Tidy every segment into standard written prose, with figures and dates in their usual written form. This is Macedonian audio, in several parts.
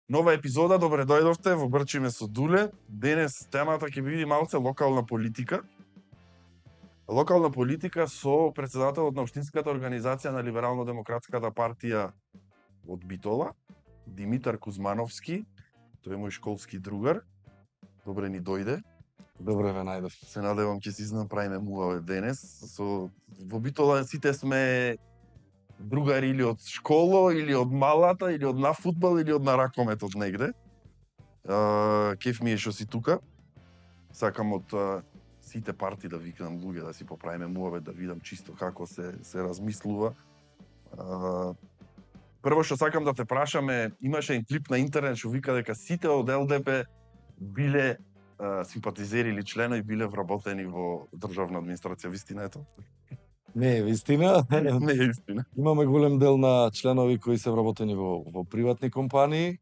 Нова епизода, добре дојдовте во Брчиме со Дуле. Денес темата ќе биде малце локална политика. Локална политика со претседателот на Општинската организација на Либерално-демократската партија од Битола, Димитар Кузмановски, тој е мој школски другар. Добре ни дојде. Добре ве најдов. Се надевам ќе си направиме муваве денес. Во Битола сите сме другари или од школо, или од малата, или од на фудбал, или од на ракометот негде. Кеф ми е што си тука. Сакам од сите парти да викнам луѓе, да си поправиме муваве, да видам чисто како се размислува. Прво што сакам да те прашаме, имаше един клип на интернет што вика дека сите од ЛДП биле симпатизери или членови биле вработени во државна администрација. Вистина е тоа? Не е вистина. Не е истина. Имаме голем дел на членови кои се вработени во приватни компании.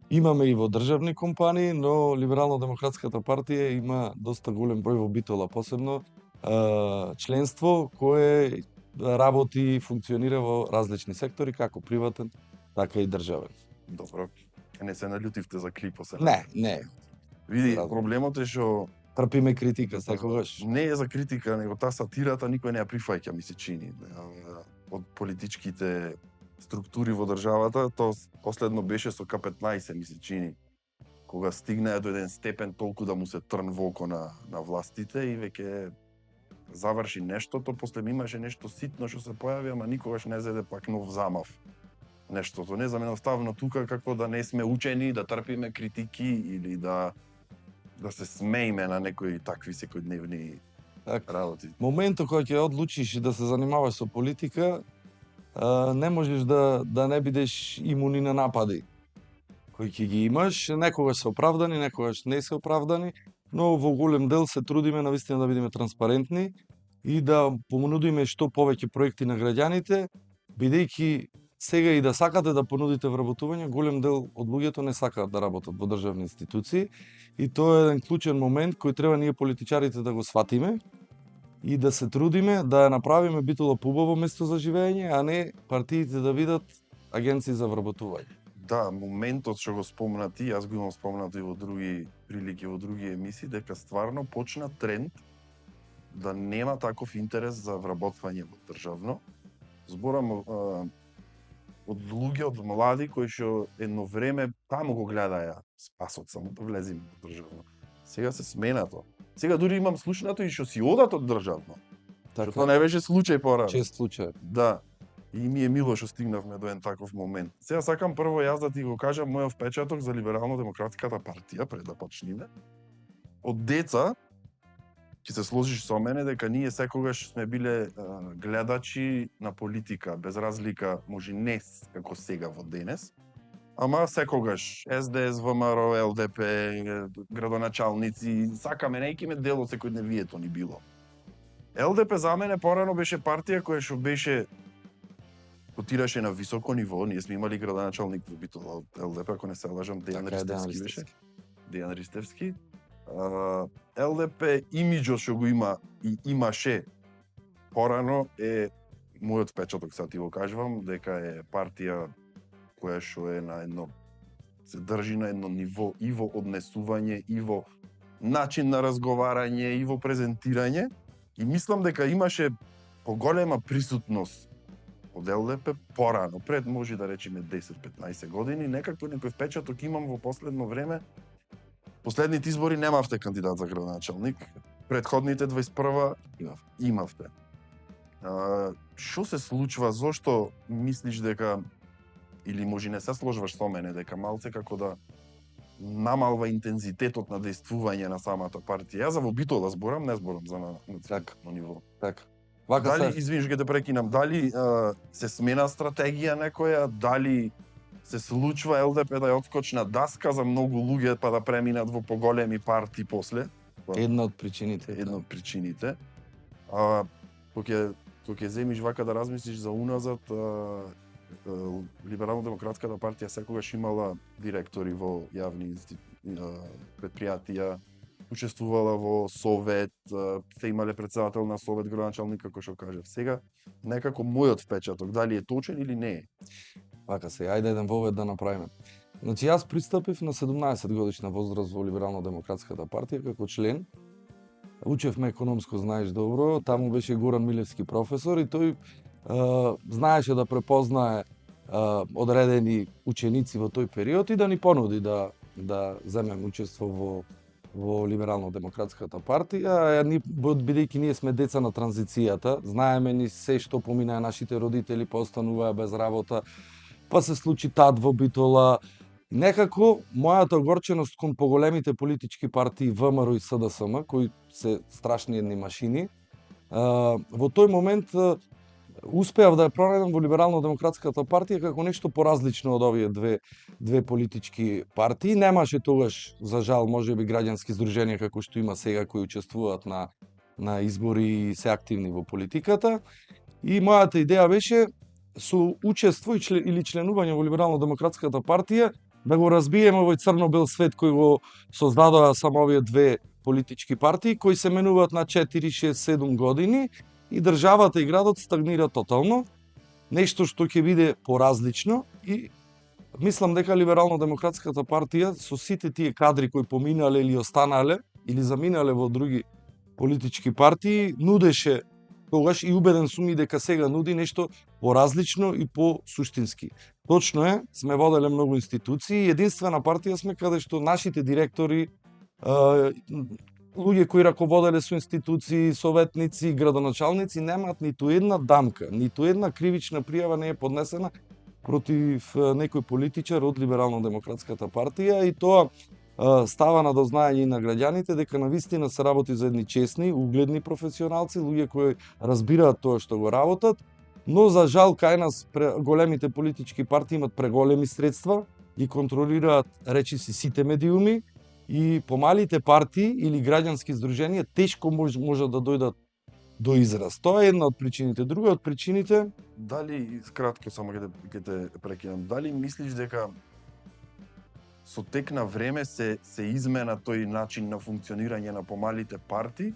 Имаме и во државни компании, но Либерално-демократската партија има доста голем број во Битола, посебно членство кое работи и функционира во различни сектори, како приватен, така и државен. Добро. Не се налютивте за клипот се. Не. Види, Разум. проблемот е што Трпиме критика секогаш. не е за критика, него таа сатирата никој не ја прифаќа, ми се чини. Од политичките структури во државата, тоа последно беше со К15, ми се чини. Кога стигнаа до еден степен толку да му се трн во око на властите и веќе заврши нештото, после имаше нешто ситно што се појави, ама никогаш не зеде пак нов замав. Нештото, не знам, едноставно тука како да не сме учени, да трпиме критики или да се смееме на некои такви секојдневни работи. Моментот кога ќе одлучиш да се занимаваш со политика, не можеш да не бидеш имуни на напади кои ќе ги имаш, некогаш се оправдани, некогаш не се оправдани, но во голем дел се трудиме навистина да бидеме транспарентни и да понудиме што повеќе проекти на граѓаните, бидејќи сега и да сакате да понудите вработување, голем дел од луѓето не сакаат да работат во државни институции и тоа е еден клучен момент кој треба ние политичарите да го сватиме и да се трудиме да ја направиме Битола поубаво место за живење, а не партиите да видат агенции за вработување. Да, моментот што го спомна ти, јас го имам спомнато и во други прилики, во други емисии, дека стварно почна тренд да нема таков интерес за вработвање во државно. Зборам од луѓе, од млади кои што едно време таму го гледаја спасот, само да влеземе во државно. Сега се смена тоа. Сега дури имам слушнато и што си одат од државно. Така, Тоа не беше случај порано. чест случај. Да. И ми е мило што стигнавме до еден таков момент. Сега сакам прво јас да ти го кажам мојот впечаток за Либерално-демократската партија пред да почнеме. Од деца ќе се сложиш со мене дека ние секогаш сме биле гледачи на политика, без разлика, може не како сега во денес, ама секогаш СДС, ВМРО, ЛДП, градоначалници, сакаме неќиме дел од секојдневието ни било. ЛДП за мене порано беше партија која што беше котираше на високо ниво. Ние сме имали градоначалник во Битола од ЛДП, ако не се лажам, Дејан Ристевски беше. Дејан Ристевски. ЛДП имиџот што го има и имаше порано е мојот впечаток, сега ти го кажувам, дека е партија која што е на едно се држи на едно ниво и во однесување, и во начин на разговарање, и во презентирање. И мислам дека имаше поголема присутност од ЛДП порано, пред може да речеме 10-15 години, некако некој впечаток имам во последно време. Последните избори немавте кандидат за градоначалник, претходните 21 имавте. Што се случува, зошто мислиш дека, или може не се сложваш со мене, дека малце како да намалва интензитетот на действување на самата партија? Јас за во Битола зборам, не зборам за на национално ниво. Така. Дали, извиниш ке те прекинам, дали се смена стратегија некоја, дали се случува ЛДП да ја отскочи на даска за многу луѓе па да преминат во поголеми партии после? Една од причините. Една од причините. Кога ќе земиш вака да размислиш за уназад, Либерално-демократската партија секогаш имала директори во јавни предпријатија, учествувала во совет, се имале претседател на совет, градоначалник, како што кажав. Сега некако мојот впечаток, дали е точен или не е? Вака се, ајде еден вовед да направиме. Значи јас пристапив на 17 годишна возраст во Либерално-демократската партија како член. Учевме економско, знаеш добро, таму беше Горан Милевски професор и тој знаеше да препознае одредени ученици во тој период и да ни понуди да земеме учество во Либерално-демократската партија, бидејќи ние сме деца на транзицијата, знаеме ни се што поминаа нашите родители, па остануваа без работа, па се случи ТАД во Битола. Некако, мојата огорченост кон поголемите политички партии ВМРО и СДСМ, кои се страшни едни машини, во тој момент успеав да ја пронајдам во Либерално-демократската партија како нешто поразлично од овие две политички партии. Немаше тогаш, за жал, можеби граѓански здруженија како што има сега кои учествуваат на избори и се активни во политиката. И мојата идеја беше со учество или членување во Либерално-демократската партија да го разбиеме овој црно-бел свет кој го создадоа само овие две политички партии кои се менуваат на 4, 6, 7 години и државата и градот стагнира тотално, нешто што ќе биде поразлично и мислам дека Либерално-демократската партија со сите тие кадри кои поминале или останале или заминале во други политички партии нудеше тогаш и убеден сум и дека сега нуди нешто поразлично и по-суштински. Точно е, сме воделе многу институции, единствена партија сме каде што нашите директори, луѓе кои раководеле со институции, советници, градоначалници немаат ниту една дамка, ниту една кривична пријава не е поднесена против некој политичар од Либерално-демократската партија и тоа става на дознаење и на граѓаните дека навистина се работи за едни честни, угледни професионалци, луѓе кои разбираат тоа што го работат, но за жал кај нас големите политички партии имат преголеми средства и контролираат речиси сите медиуми и помалите партии или граѓански здруженија тешко можат да дојдат до израз. Тоа е една од причините. Друга од причините... Дали, кратко само ќе те прекинам, дали мислиш дека со тек на време се измена тој начин на функционирање на помалите партии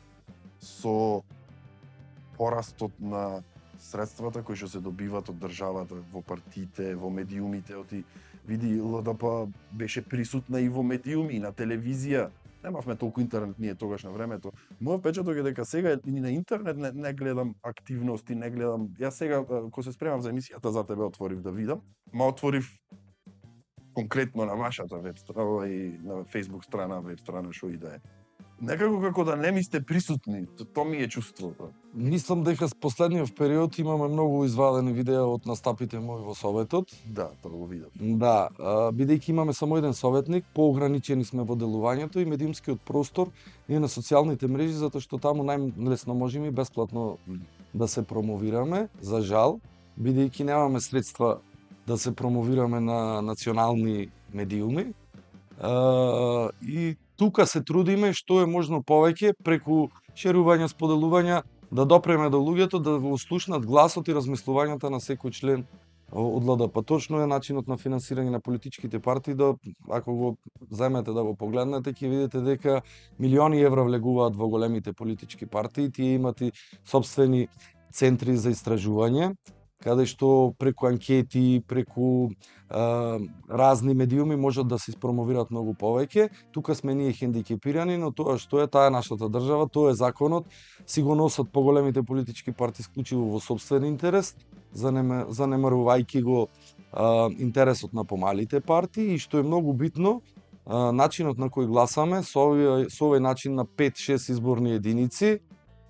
со порастот на средствата кои што се добиваат од државата во партиите, во медиумите, види ЛДП беше присутна и во медиуми, и на телевизија. Немавме толку интернет ние тогаш на времето. Мојот впечаток е дека сега и на интернет не гледам активности, не гледам. Јас сега кога се спремам за емисијата за тебе отворив да видам, отворив конкретно на вашата веб страна и на Facebook страна, веб страна што и да е. Некако како да не ми сте присутни, тоа ми е чувството. Мислам дека с последниот период имаме многу извадени видеа од настапите мои во Советот. Да, тоа го видов. Да, бидејќи имаме само еден советник, поограничени сме во делувањето и медиумскиот простор е на социјалните мрежи, затоа што таму најлесно можеме и бесплатно да се промовираме, за жал, бидејќи немаме средства да се промовираме на национални медиуми. И тука се трудиме што е можно повеќе преку шерување, споделувања да допреме до луѓето да го слушнат гласот и размислувањата на секој член од ЛДП. Точно е начинот на финансирање на политичките партии, да ако го земете да го погледнете, ќе видите дека милиони евра влегуваат во големите политички партии, тие имат и сопствени центри за истражување, каде што преку анкети, преку разни медиуми можат да се испромовираат многу повеќе. Тука сме ние хендикепирани, но тоа што е, таа е нашата држава, тоа е законот, си го носат поголемите политички партии исклучиво во сопствен интерес, занемарувајќи го интересот на помалите партии и што е многу битно, начинот на кој гласаме со овој начин на 5-6 изборни единици,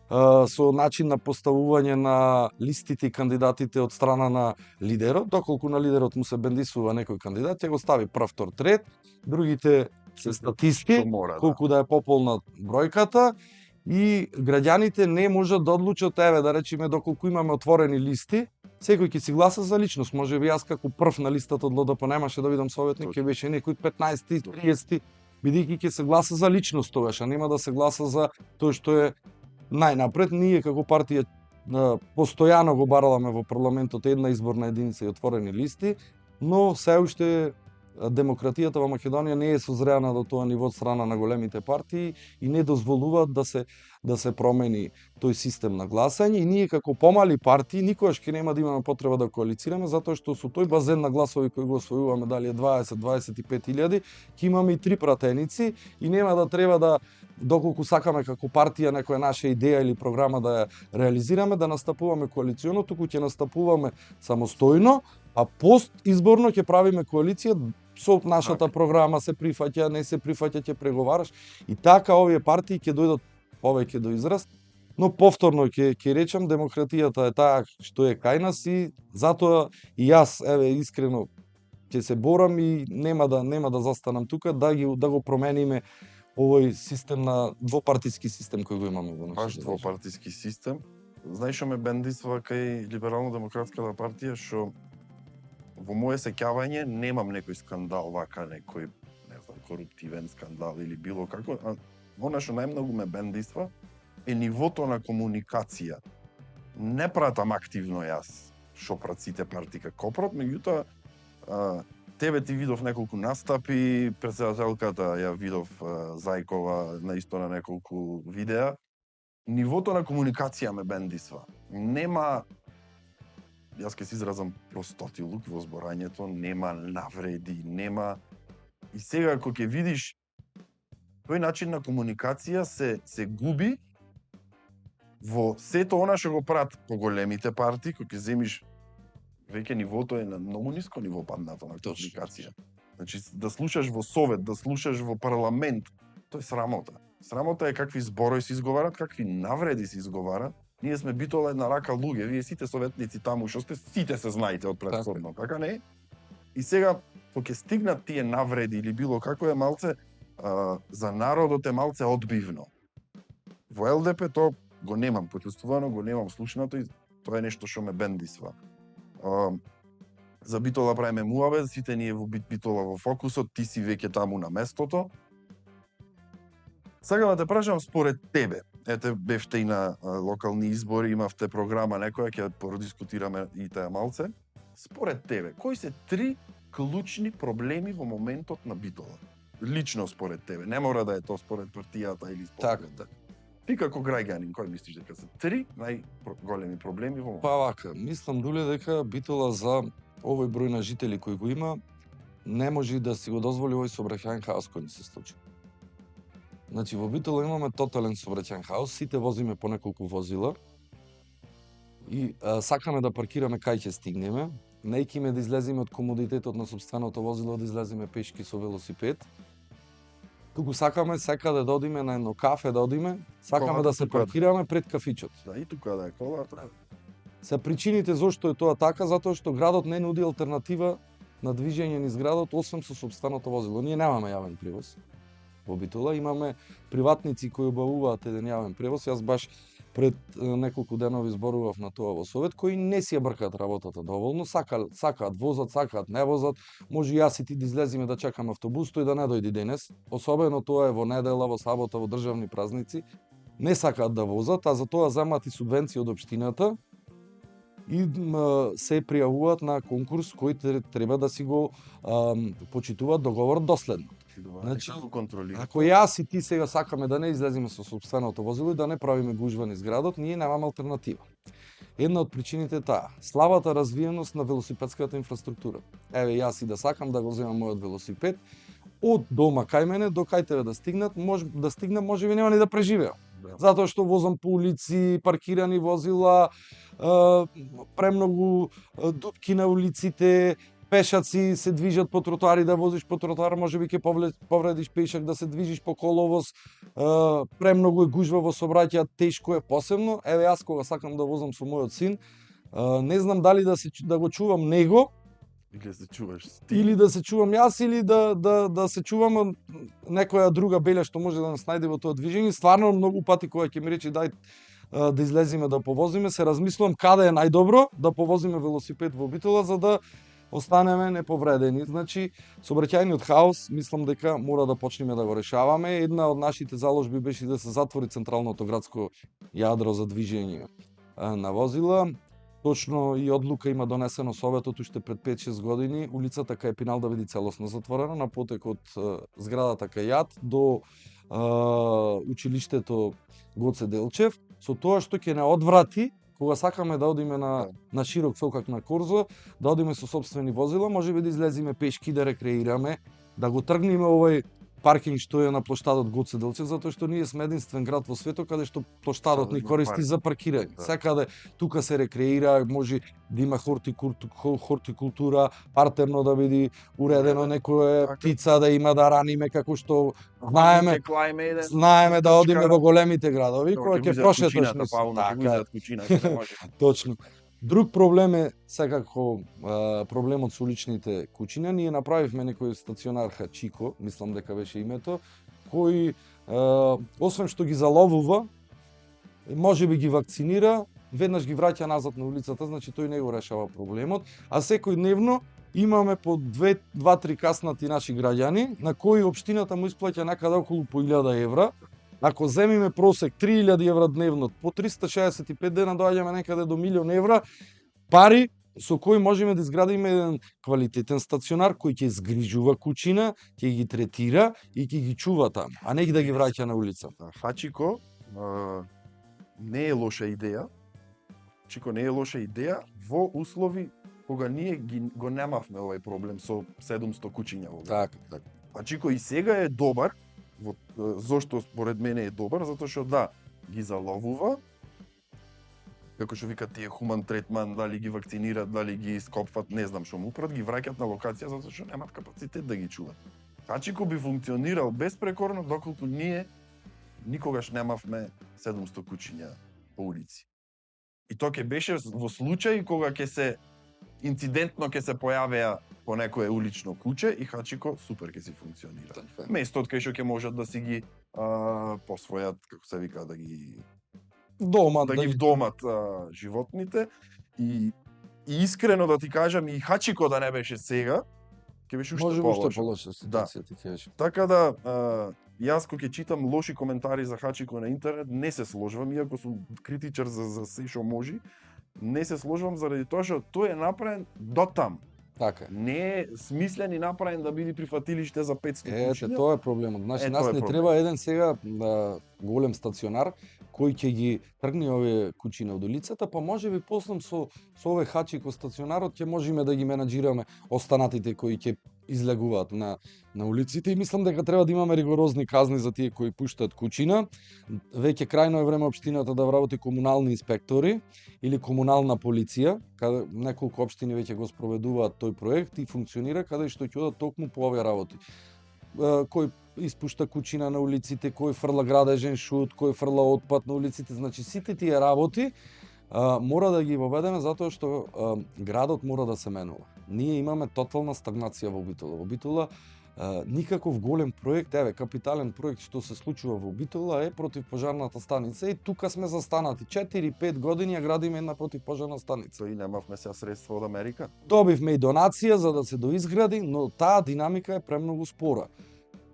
со начин на поставување на листите и кандидатите од страна на лидерот, доколку на лидерот му се бендисува некој кандидат, ќе го стави прв, втор, трет, другите се статисти, колку да е пополна бројката, и граѓаните не можат да одлучат, еве да речеме, доколку имаме отворени листи, секој ќе си гласа за личност. Можеби јас како прв на листата од ЛДП немаше да видам советник, ќе беше некој 15-ти, 30-ти, бидејќи ќе се гласа за личност тогаш, а нема да се гласа за тоа што е најнапред. Ние како партија постојано го бараламе во парламентот една изборна единица и отворени листи, но се уште демократијата во Македонија не е созреана до тоа ниво од страна на големите партии и не дозволуваат да се промени тој систем на гласање, и ние како помали партии никогаш ќе нема да имаме потреба да коалицираме, затоа што со тој базен на гласови кој го освојуваме, дали е 20-25 илјади, ќе имаме и 3 пратеници и нема да треба да, доколку сакаме како партија некоја наша идеја или програма да ја реализираме, да настапуваме коалиционо, туку ќе настапуваме самостојно, а пост изборно ќе правиме коалиција со нашата програма, се прифаќа, не се прифаќа, ќе преговараш, и така овие партии ќе дојдат повеќе до израз. Но повторно ќе речам, демократијата е таа што е кај нас и затоа и јас искрено ќе се борам и нема да застанам тука да го промениме овој систем на двопартиски систем кој го имаме во нашата Баш двопартиски систем. Знаеш што ме бендисва кај Либерално-демократската партија, што во моје сеќавање немам некој скандал вака, некој не знам, коруптивен скандал или било како, а она што најмногу ме бендисва е нивото на комуникација. Не пратам активно јас што прат сите партии како прат, меѓутоа тебе ти видов неколку настапи, претседателката ја видов Зајкова наисто на неколку видеа. Нивото на комуникација ме бендисва. Нема, јас ќе се изразам простотилук во зборањето, нема навреди, нема. И сега ако ќе видиш тој начин на комуникација се губи во сето она што го прават поголемите партии, кога ќе земиш веќе нивото е на многу ниско ниво паднато на комуникација. Значи да слушаш во совет, да слушаш во парламент, тоа е срамота. Срамота е какви зборои се изговарат, какви навреди се изговарат. Ние сме битола една рака луѓе, вие сите советници таму што сте, сите се знаете од претходно, така не? И сега кога ќе стигнат тие навреди или било како е малце за народот е малце одбивно. Во ЛДП тоа го немам почувствувано, го немам слушнато и тоа е нешто што ме бендисва. За Битола правиме муавет, сите ние во Битола во фокусот, ти си веќе таму на местото. Сакам да те прашам според тебе. Ете, бевте и на локални избори, имавте програма некоја, ќе продискутираме и таа малце. Според тебе, кои се 3 клучни проблеми во моментот на Битола? Лично според тебе, не мора да е тоа според партијата или според... Така. Ти како граѓанин, кој мислиш дека се 3 најголеми проблеми во моментот? Па вака, мислам дуле дека Битола за овој број на жители кои го има, не може да си го дозволи овој сообраќајен хаос кој ни се случи. Значи во Битола имаме тотален сообраќајен хаос, сите возиме по неколку возила и сакаме да паркираме кај ќе стигнеме, неќиме да излеземе од комодитетот на сопственото возило, да излеземе пешки со велосипед. Туку сакаме секаде да одиме на едно кафе, да одиме, сакаме да се паркираме пред кафичот. Да, и тука да е колата. Се причините зошто е тоа така, затоа што градот не нуди алтернатива на движење низ градот, освен со сопственото возило. Ние немаме јавен превоз во Битола, имаме приватници кои обавуваат еден јавен превоз. Јас баш пред неколку денови зборував на тоа во совет, кои не си ја бркаат работата доволно, сакаат возат, сакаат не возат. Може јас и ти да излеземе да чекаме автобус, тој да не дојде денес. Особено тоа е во недела, во сабота, во државни празници. Не сакаат да возат, а за тоа земаат и субвенции од општината и се пријавуваат на конкурс кој треба да си го почитуваат договорот доследно. Значи, ако јас и ти сега сакаме да не излеземе со сопственото возило и да не правиме гужва низ градот, ние немаме алтернатива. Една од причините е таа, слабата развиеност на велосипедската инфраструктура. Еве, јас и да сакам да го земам мојот велосипед, од дома кај мене до кај тебе да стигнат, можеби нема ни да преживеам. Затоа што возам по улици, паркирани возила, премногу дупки на улиците, пешаци се движат по тротоари, да возиш по тротоар, можеби ќе повредиш пешак, да се движиш по коловоз, премногу е гужва во сообраќај, тешко е посебно. Еве јас кога сакам да возам со мојот син, не знам дали да го чувам него, или да се чувам јас, или да се чувам некоја друга белја што може да нас најде во тоа движење. Стварно многу пати кога ќе ми рече дај да излеземе да повозиме, се размислувам каде е најдобро да повозиме велосипед во Битола за да останеме неповредени. Значи, сообраќајниот хаос, мислам дека мора да почнеме да го решаваме. Една од нашите заложби беше да се затвори централното градско јадро за движење на возила. точно и одлука има донесено Советот уште пред 5-6 години, улицата кај Пинал да биде целосно затворена на потек од зградата кај Јад до училиштето Гоце Делчев, со тоа што ќе не одврати кога сакаме да одиме на широк сокак на Корзо, да одиме со сопствени возила, можеби да излеземе пешки, да рекреираме, да го тргнеме овој паркинг што е на плоштадот Гоце Делчев, затоа што ние сме единствен град во светот каде што плоштадот ни користи за паркирање. Секаде тука се рекреира, може да има хортикултура, партерно да биде уредено, некоја птица да има да раниме како што знаеме да одиме во големите градови, кога ќе прошеташ така. Точно. Друг проблем е секако проблемот со уличните кучиња. Ние направивме некој стационар Хачико, мислам дека беше името, кој освен што ги заловува, можеби ги вакцинира, веднаш ги враќа назад на улицата, значи тој не го решава проблемот, а секојдневно имаме по 2-3 каснати наши граѓани на кои општината му исплаќа некаде околу по 1000 евра. Ако земиме просек 3000 евра дневно, по 365 дена доаѓаме некаде до 1.000.000 евра, пари со кои можеме да изградиме еден квалитетен стационар кој ќе згрижува кучина, ќе ги третира и ќе ги чува таму, а не ги да ги враќа на улицата. Хачико не е лоша идеја. Чико не е лоша идеја во услови кога ние го немавме овој проблем со 700 кучиња во град. Така. Хачико и сега е добар. Зошто според мене е добар? Затоа што да, ги заловува, како што викат тие хуман третман, дали ги вакцинират, дали ги скопват, не знам што му прат, ги враќат на локација затоа што немаат капацитет да ги чуват. Хачико би функционирал безпрекорно доколку ние никогаш немавме 700 кучиња по улици. И тоа ќе беше во случај кога ќе се инцидентно ќе се појавеа по некое улично куче и Хачико супер ќе си функционира. Место од кај што ќе можат да си ги посвојат, како се вика, да ги вдомат животните и искрено да ти кажам и Хачико да не беше сега, ќе беше уште полошо. Ситуација ти кажеш. Така да јас кога ќе читам лоши коментари за Хачико на интернет не се сложувам, иако сум критичар за се што може. Не се сложувам заради тоа што тој е направен до там. Така. Не е смислен и направен да биде прифатилиште за 500 кучиња. Тоа е проблемот. Значи нас не треба еден сега голем стационар кој ќе ги тргне овие кучиња од улицата, па можеби после со овој Хачико стационарот ќе можеме да ги менаџираме останатите кои ќе излегуваат на улиците и мислам дека треба да имаме ригорозни казни за тие кои пуштаат кучина. Веќе крајно е време општината да вработи комунални инспектори или комунална полиција, каде неколку општини веќе го спроведуваат тој проект и функционира, каде што ќе одат токму по овие работи. Кој испушта кучина на улиците, кој фрла градежен шут, кој фрла отпад на улиците, значи сите тие работи мора да ги воведеме затоа што градот мора да се менува. Ние имаме тотална стагнација во Битола. Во Битола никаков голем проект, капитален проект што се случува во Битола е противпожарната станица и тука сме застанати 4-5 години ја градиме една противпожарна станица. И немавме се средства од Америка. Добивме и донација за да се доизгради, но таа динамика е премногу спора.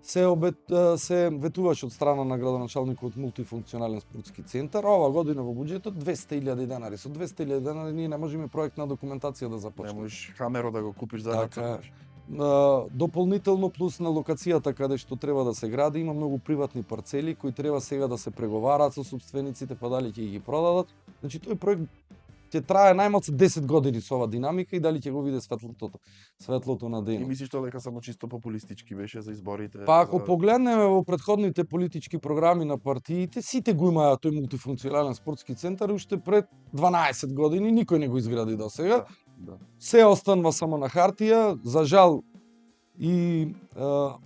Се ветуваше од страна на градоначалникот мултифункционален спортски центар, ова година во буџетот 200.000 денари. Со 200.000 денари ние не можеме проектна документација да започнеме. Не можеш Хамеро да го купиш за да црташ. Дополнително плюс на локацијата каде што треба да се гради, има многу приватни парцели кои треба сега да се преговараат со сопствениците, па дали ќе ги продадат. Значи тој проект ќе трае најмалку 10 години со ова динамика и дали ќе го види светлото на денот. И мислиш дека само чисто популистички беше за изборите? Па ако погледнеме во претходните политички програми на партиите, сите го имаат тој мултифункционален спортски центар уште пред 12 години, никој не го изгради до сега. Да. Се останува само на хартија, за жал и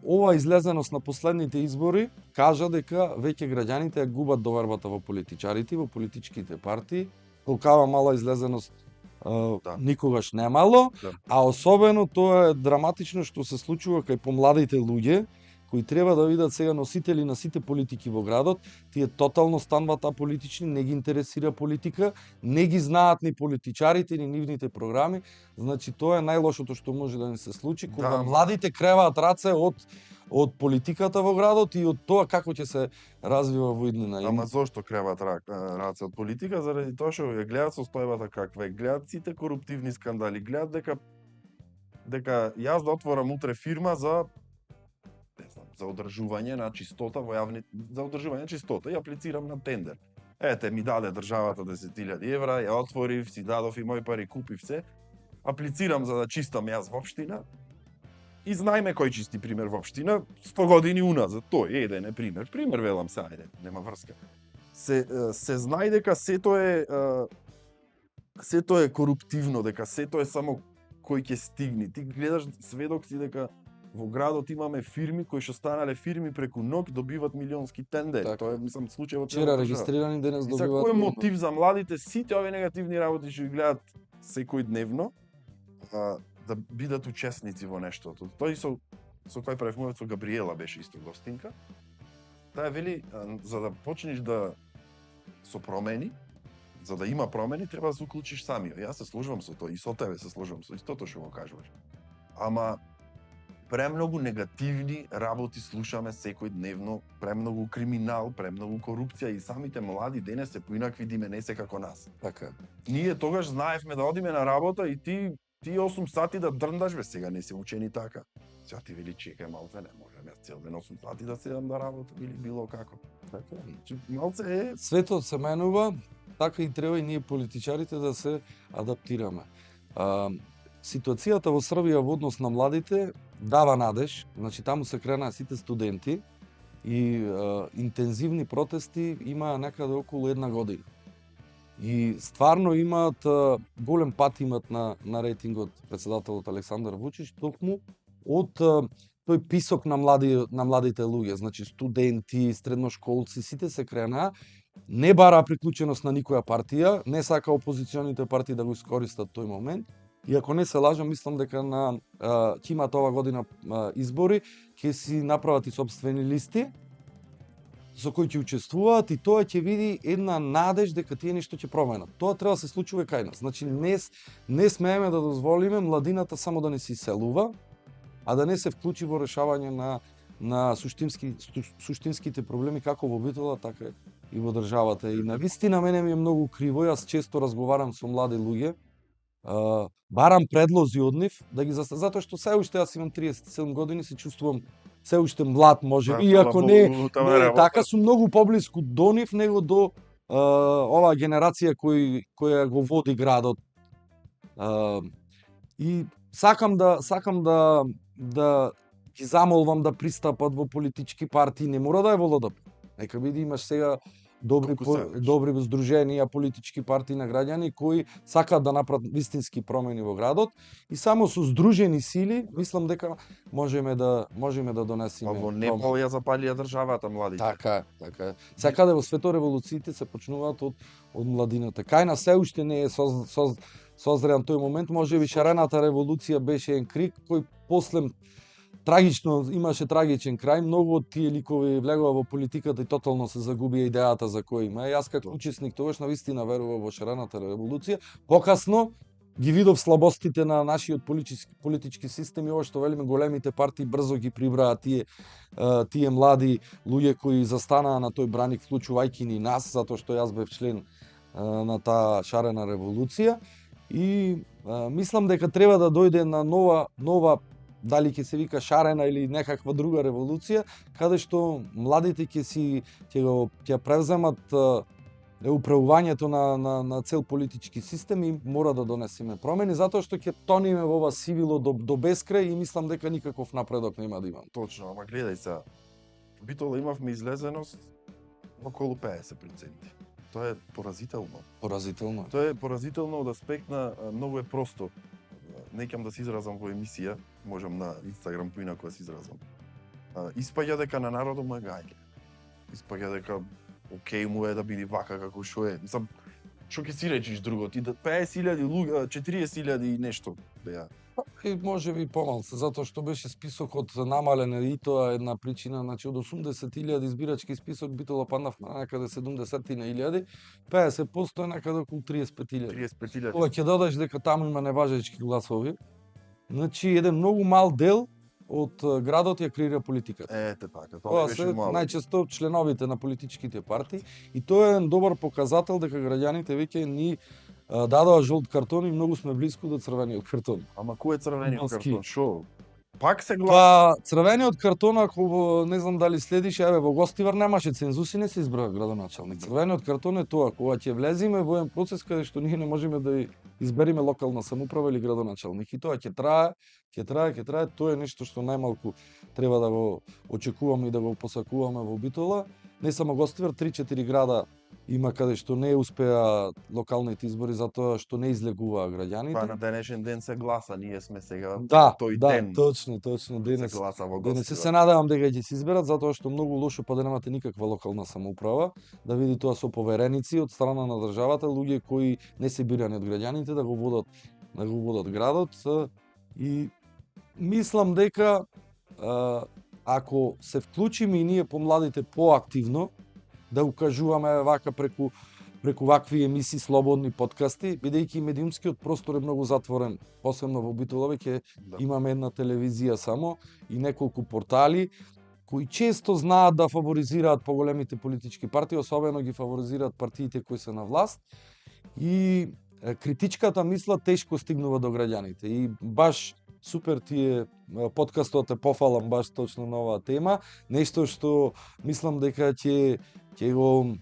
ова излезеност на последните избори кажа дека веќе граѓаните губат довербата во политичарите, во политичките партии. Толкава мала излезеност никогаш немало, а особено тоа е драматично што се случува кај помладите луѓе кои треба да видат сега носители на сите политики во градот, тие тотално стануваат аполитични, не ги интересира политика, не ги знаат ни политичарите, ни нивните програми, значи тоа е најлошото што може да ни се случи, кога младите креваат раце од од политиката во градот и од тоа како ќе се развива во иднина. Ама зошто креват раце од политика? Заради тоа што ја гледаат состојбата каква е, гледаат сите коруптивни скандали, гледаат дека јас да отворам утре фирма за за одржување на чистота во јавни, за одржување на чистота и аплицирам на тендер. Ете, ми даде државата 10.000 евра, ја отворив, си дадов и мои пари, купив се, аплицирам за да чистам јас во општина, и знаеме кој чисти пример во општина 100 години уназад. Тој е еден пример. Пример велам се, ајде, нема врска. Се знае дека сето е коруптивно, дека сето е само кој ќе стигне. Ти гледаш, сведок си дека во градот имаме фирми кои што станале фирми преку ноќ добиваат милионски тендери. Така. Тоа е, мислам, случај во вчера регистрирани, денес добиваат. За добиваат. кој мотив за младите сите овие негативни работи што ги гледаат секојдневно, да бидат учесници во нештото. Тој со кој правевме со Габриела беше исто гостинка. Таа вели, за да почнеш да со промени, за да има промени, треба да се уклучиш самиот. Јас се сложувам со тоа и со тебе се сложувам со истото што го кажуваш. Ама премногу негативни работи слушаме секојдневно, премногу криминал, премногу корупција и самите млади денес се поинакви диме, не се како нас. Така. Ние тогаш знаевме да одиме на работа и ти 8 сати да дрндаш, бе, сега не се учени така. Сега ти вели чекај малце, не може јас цел ден 8 сати да седам да работам или било како. Така, малце е... Светот се менува, така и треба и ние политичарите да се адаптираме. Ситуацијата во Србија во однос на младите дава надеж, значи таму се кренаа сите студенти и интензивни протести има некаде околу 1 година. И стварно имаат голем пат имат на рейтингот претседателот Александар Вучич токму од тој писок на младите луѓе, значи студенти, средношколци, сите се кренаа, не бара приклученост на никоја партија, не сака опозиционите партии да го искористат тој момент. И ако не се лажам, мислам дека ќе имаат ова година избори, ќе си направат и сопствени листи со кои ќе учествуваат и тоа ќе види една надеж дека тие нешто ќе променат. Тоа треба да се случува кај нас. Значи не смееме да дозволиме младината само да не се иселува, а да не се вклучи во решавање на суштинските проблеми како во битола, така и во државата. И навистина мене ми е многу криво, јас често разговарам со млади луѓе, барам предлози од нив да ги затоа што се уште јас имам 37 години, се чувствувам се уште млад, може би, иако не така сум многу поблиску до нив него до оваа генерација која го води градот. И сакам да ги замолвам да пристапат во политички партии, не мора да е во ЛДП. Нека биде имаш сега добри здруженија, политички партии на граѓани кои сакаат да направат вистински промени во градот и само со здружени сили мислам дека можеме да донесеме. Во Непал ја запалија државата младите. Така. Секаде во светот револуциите се почнуваат од младината. Кај нас се уште не е созреан тој момент, можеби шарената револуција беше еден крик кој после трагично имаше трагичен крај, многу од тие ликови влегува во политиката и тотално се загубија идејата за кој има. Јас како учесник тогаш навистина верував во шарената револуција. Покасно ги видов слабостите на нашиот политички систем и ова што велиме големите партии брзо ги прибраа тие млади луѓе кои застанаа на тој браник, вклучувајќи ни нас, затоа што јас бев член на таа шарена револуција и мислам дека треба да дојде на нова дали ќе се вика шарена или некаква друга револуција, каде што младите ќе превземат управувањето на цел политички систем и мора да донесеме промени, затоа што ќе тониме во ова сивило до бескрај и мислам дека никаков напредок нема да имам. Точно, ама гледај се, битола имавме излезеност околу 50%. Тоа е поразително. Тоа е поразително од аспект на многу е просто. Неќам да се изразам во емисија, можам на Инстаграм поинаку да се изразам. Испаѓа дека на народот му е гајле. Испаѓа дека окей му е да биде вака како што е. Мислам, што ќе си речиш друго? Ти 50.000 луѓе, 40.000 и нешто беа. И може би помалку, затоа што беше списокот намален и тоа една причина, значи од 80.000 избирачки список битола паднав на некаде 70.000, 50% е некаде околу 35.000. 35.000. Ова ќе додаш дека таму има неважечки гласови. Значи еден многу мал дел од градот ја креира политиката. Ете така, Тоа тоа се беше мало. најчесто членовите на политичките партии и тоа е еден добар показател дека граѓаните веќе ни дадоа жолт картон и многу сме блиску до црвениот картон. Ама кој е црвениот Фудбалски. картон? Шо? Пак се гласа. Па црвениот картон, ако не знам дали следиш, еве во Гостивар немаше цензуси, не се избрава градоначалник. Црвениот картон е тоа, кога ќе влеземе во еден процес каде што ние не можеме да избериме локална самоуправа или градоначалник. И тоа ќе трае, тоа е нешто што најмалку треба да го очекуваме и да го посакуваме во Битола. Не само Гостивар, 3-4 града има каде што не успеа локалните избори затоа што не излегуваа граѓаните. Па на денешен ден се гласа, ние сме сега Да, тој да, ден. точно, се денес. гласа во Денес се Гостивар. надевам дека ќе се изберат затоа што многу лошо па да немате никаква локална самоуправа, да види тоа со повереници од страна на државата, луѓе кои не се бирани од граѓаните да го водат градот и мислам дека ако се вклучиме и ние помладите поактивно да укажуваме вака преку вакви емисии, слободни подкасти, бидејќи медиумскиот простор е многу затворен, посебно во Битола веќе имаме една телевизија само и неколку портали кои често знаат да фаворизираат поголемите политички партии, особено ги фаворизираат партиите кои се на власт и критичката мисла тешко стигнува до граѓаните и баш супер ти е подкастот, пофалам баш точно на оваа тема, нешто што мислам дека ќе го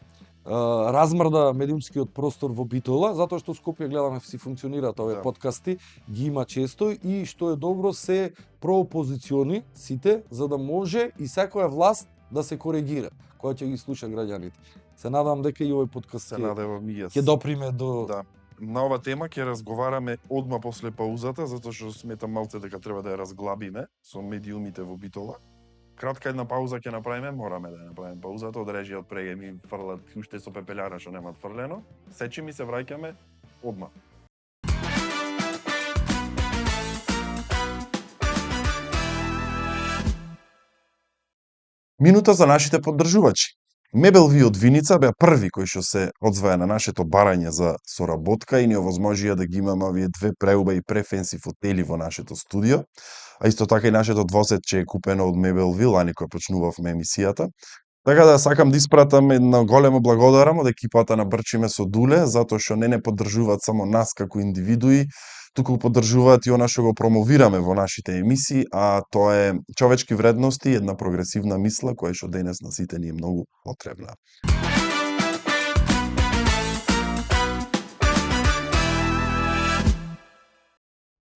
размрда медиумскиот простор во Битола, затоа што Скопје гледаме си функционираат овие подкасти, ги има често и што е добро се проопозициони сите за да може и секоја власт да се коригира кога ќе ги слуша граѓаните. Се надам дека и овој подкаст ќе доприме до На ова тема ќе разговараме одма после паузата, затоа што сметам малце дека треба да ја разглабиме со медиумите во Битола. Кратка една пауза ќе направиме, мораме да ја направиме паузата, од режија од преге ми фрлат уште со пепелјара што немат фрлено. Сечи ми се враќаме одма. Минута за нашите поддржувачи. Мебелви од Виница беа први кои што се одзваја на нашето барање за соработка и ни овозможија да ги имаме овие две преубави префенси фотели во нашето студио, а исто така и нашето двосетче е купено од Мебелви, лани кога почнувавме емисијата. Така да сакам да испратам едно големо благодарам од екипата на Брчиме со Дуле, затоа што не поддржуваат само нас како индивидуи, туку поддржуваат и она што го промовираме во нашите емисии, а тоа е човечки вредности и една прогресивна мисла која што денес на сите ни е многу потребна.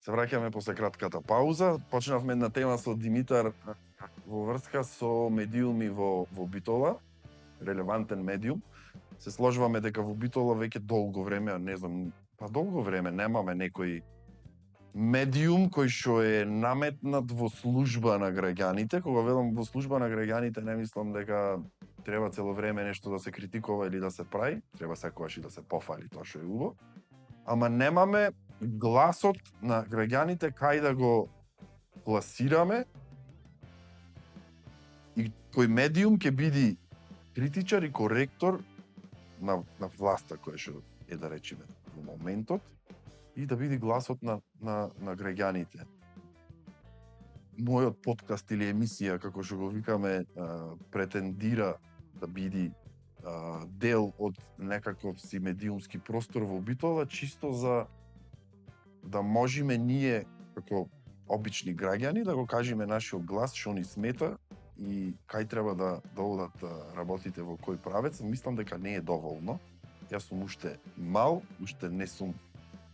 Се враќаме после кратката пауза. Почнавме една тема со Димитар во врска со медиуми во Битола, релевантен медиум. Се сложуваме дека во Битола веќе долго време, не знам, долго време немаме некој медиум кој што е наметнат во служба на граѓаните. Кога велам во служба на граѓаните, не мислам дека треба цело време нешто да се критикува или да се прави, треба секогаш и да се пофали тоа што е убаво. Ама немаме гласот на граѓаните кај да го пласираме и кој медиум ќе биде критичар и коректор на власта која што е, да речеме, во моментот и да биде гласот на граѓаните. Мојот подкаст или емисија, како што го викаме, претендира да биде дел од некаков си медиумски простор во Битола, чисто за да можеме ние, како обични граѓани, да го кажеме нашиот глас, што ни смета и кај треба да одат работите во кој правец. Мислам дека не е доволно. Јас сум уште мал, уште не сум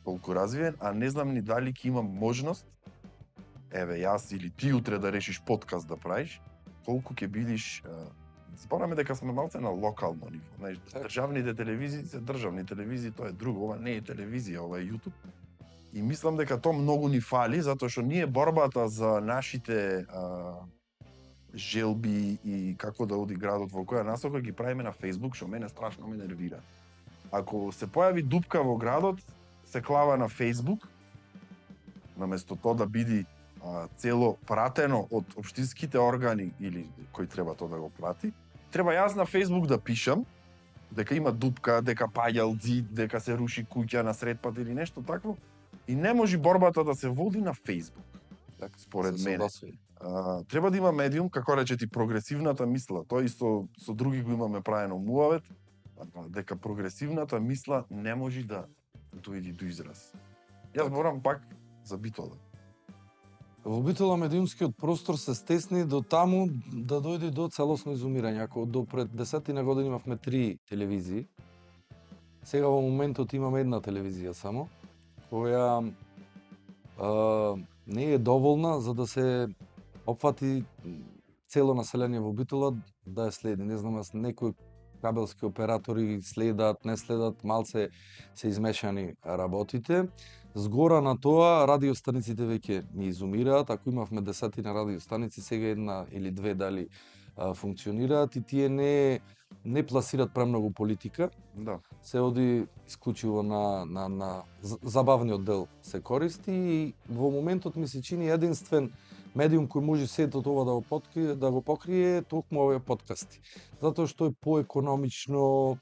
толку развиен, а не знам ни дали ќе имам можност, еве јас или ти утре да решиш подкаст да правиш, колку ќе бидиш. Збораме дека сме малце на локално ниво. Знаеш, државните телевизии се државни телевизии, тоа е друго, ова не е телевизија, ова е YouTube. И мислам дека тоа многу ни фали, затоа што ние борбата за нашите желби и како да оди градот во која насока ги правиме на Facebook, што мене страшно ме нервира. Ако се појави дупка во градот, се клава на Facebook, наместо тоа да биде цело пратено од општинските органи или кој треба тоа да го прати. Треба јас на Facebook да пишам дека има дупка, дека паѓал зид, дека се руши куќа на сред пат или нешто такво. И не може борбата да се води на Facebook. Така, според мене. Треба да има медиум, како рече ти, прогресивната мисла. Тоа и со други го имаме правено муавет, дека прогресивната мисла не може да дојде до израз. Јас зборам пак за Битола. Во Битола медиумскиот простор се стесни до таму да дојде до целосно изумирање. Ако до пред 10 години имавме 3 телевизии, сега во моментот имаме една телевизија само, која не е доволна за да се опфати цело население во Битола да ја следи. Не знам, некои кабелски оператори следат, не следат, малце се измешани работите. Згора на тоа, радиостаниците веќе ни изумираат. Ако имавме 10 радиостаници, сега една или две дали функционираат и тие не пласират премногу политика. Да. Се оди исклучиво на забавниот дел се користи и во моментот ми се чини единствен медиум кој може сето тоа да го покрие токму овие подкасти. Затоа што е поекономично,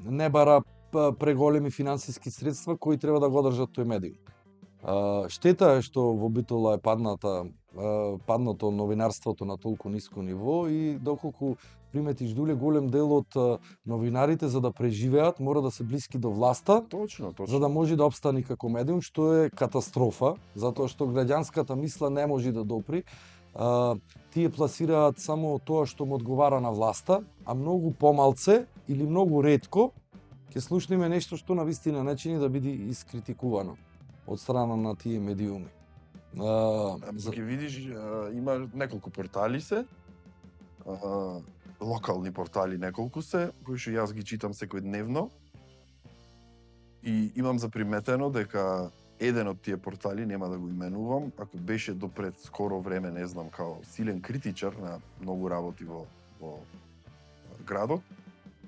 не бара преголеми финансиски средства кои треба да го држат тој медиум. Штета е што во Битола е паднато новинарството на толку ниско ниво и доколку приметиш дуле голем дел од новинарите за да преживеат мора да се блиски до власта. Точно. За да може да опстани како медиум, што е катастрофа, затоа што граѓанската мисла не може да допри. Тие пласираат само тоа што му одговара на власта, а многу помалце или многу ретко ќе слушнеме нешто што на вистина не чини да биде искритикувано од страна на тие медиуми. Ќе видиш, има неколку портали се, локални портали неколку се, кои што јас ги читам секојдневно. И имам заприметено дека еден од тие портали, нема да го именувам, ако беше до пред скоро време, не знам, као силен критичар на многу работи во градот,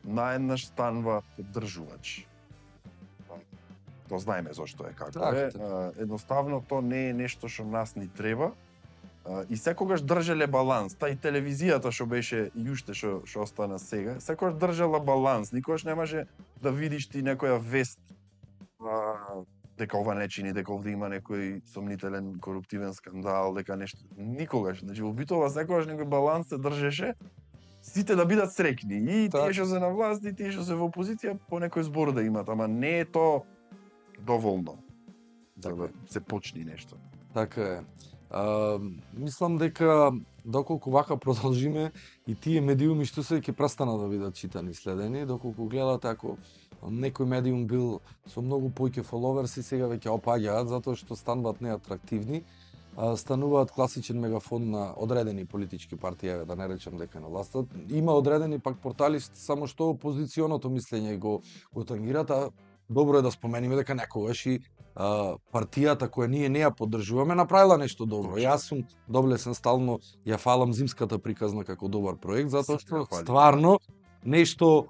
наеднаш станува поддржувач. Тоа знаеме зошто е како е. Едноставно тоа не е нешто што нас ни треба. И секогаш држеле баланс. Тај телевизијата што беше и уште што остана сега, секогаш држала баланс. Никогаш не може да видиш ти некоја вест дека ова не чини, дека овде има некој сомнителен коруптивен скандал, дека нешто. Никогаш. Значи во Битола секогаш некој баланс се држеше. Сите да бидат среќни. И тие што се на власт, и тие што се во опозиција, по некој збор да имат, ама не е тоа доволно за да се почни нешто. Така е. Мислам дека доколку вака продолжиме и тие медиуми што се ќе престанат да бидат читани и следени, доколку гледате ако некој медиум бил со многу поќе фоловерси, сега веќе опаѓаат затоа што стануваат неатрактивни, стануваат класичен мегафон на одредени политички партии, да не речам дека на власта. Има одредени пак портали само што опозиционото мислење го тангираат, а добро е да спомениме дека некогаш и партијата која ние не ја поддржуваме направила нешто добро. Јас сум доблесен стално ја фалам зимската приказна како добар проект затоа што стварно нешто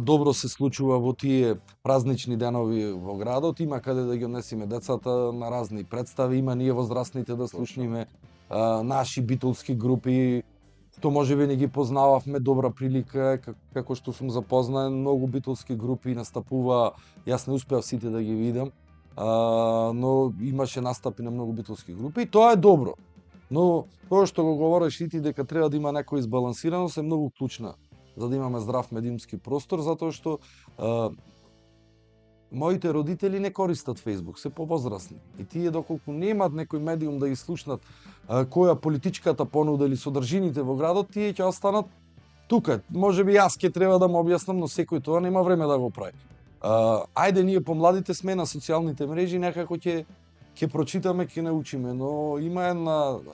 добро се случува во тие празнични денови во градот, има каде да ги однесиме децата на разни представи, има ние возрастните да слушниме наши битолски групи, што можеби не ги познававме, добра прилика, како што сум запознаен, многу битолски групи настапува, јас не успеав сите да ги видам, но имаше настапи на многу битолски групи и тоа е добро. Но тоа што го говориш и ти дека треба да има некоја избалансираност е многу клучна за да имаме здрав медиумски простор, затоа што моите родители не користат Facebook, се повозрасни. И тие доколку немаат некој медиум да ги слушнат која политичката понуда или содржините во градот, тие ќе останат тука. Можеби јас ќе треба да му објаснам, но секој тоа нема време да го прави. Ајде ние помладите сме на социјалните мрежи, некако ќе прочитаме, ќе научиме, но има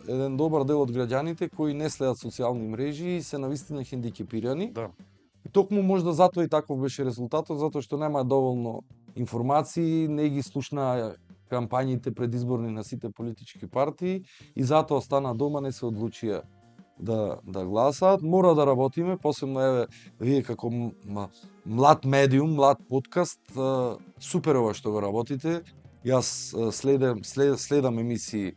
еден добар дел од граѓаните кои не следат социјални мрежи и се навистина хендикепирани. Да. И токму можда затоа и таков беше резултатот, затоа што нема доволно информации, не ги слушна кампањите предизборни на сите политички партии и затоа остана дома, не се одлучија да гласаат. Мора да работиме, посебно еве вие како млад медиум, млад подкаст, супер ова што го работите. Јас следам емисии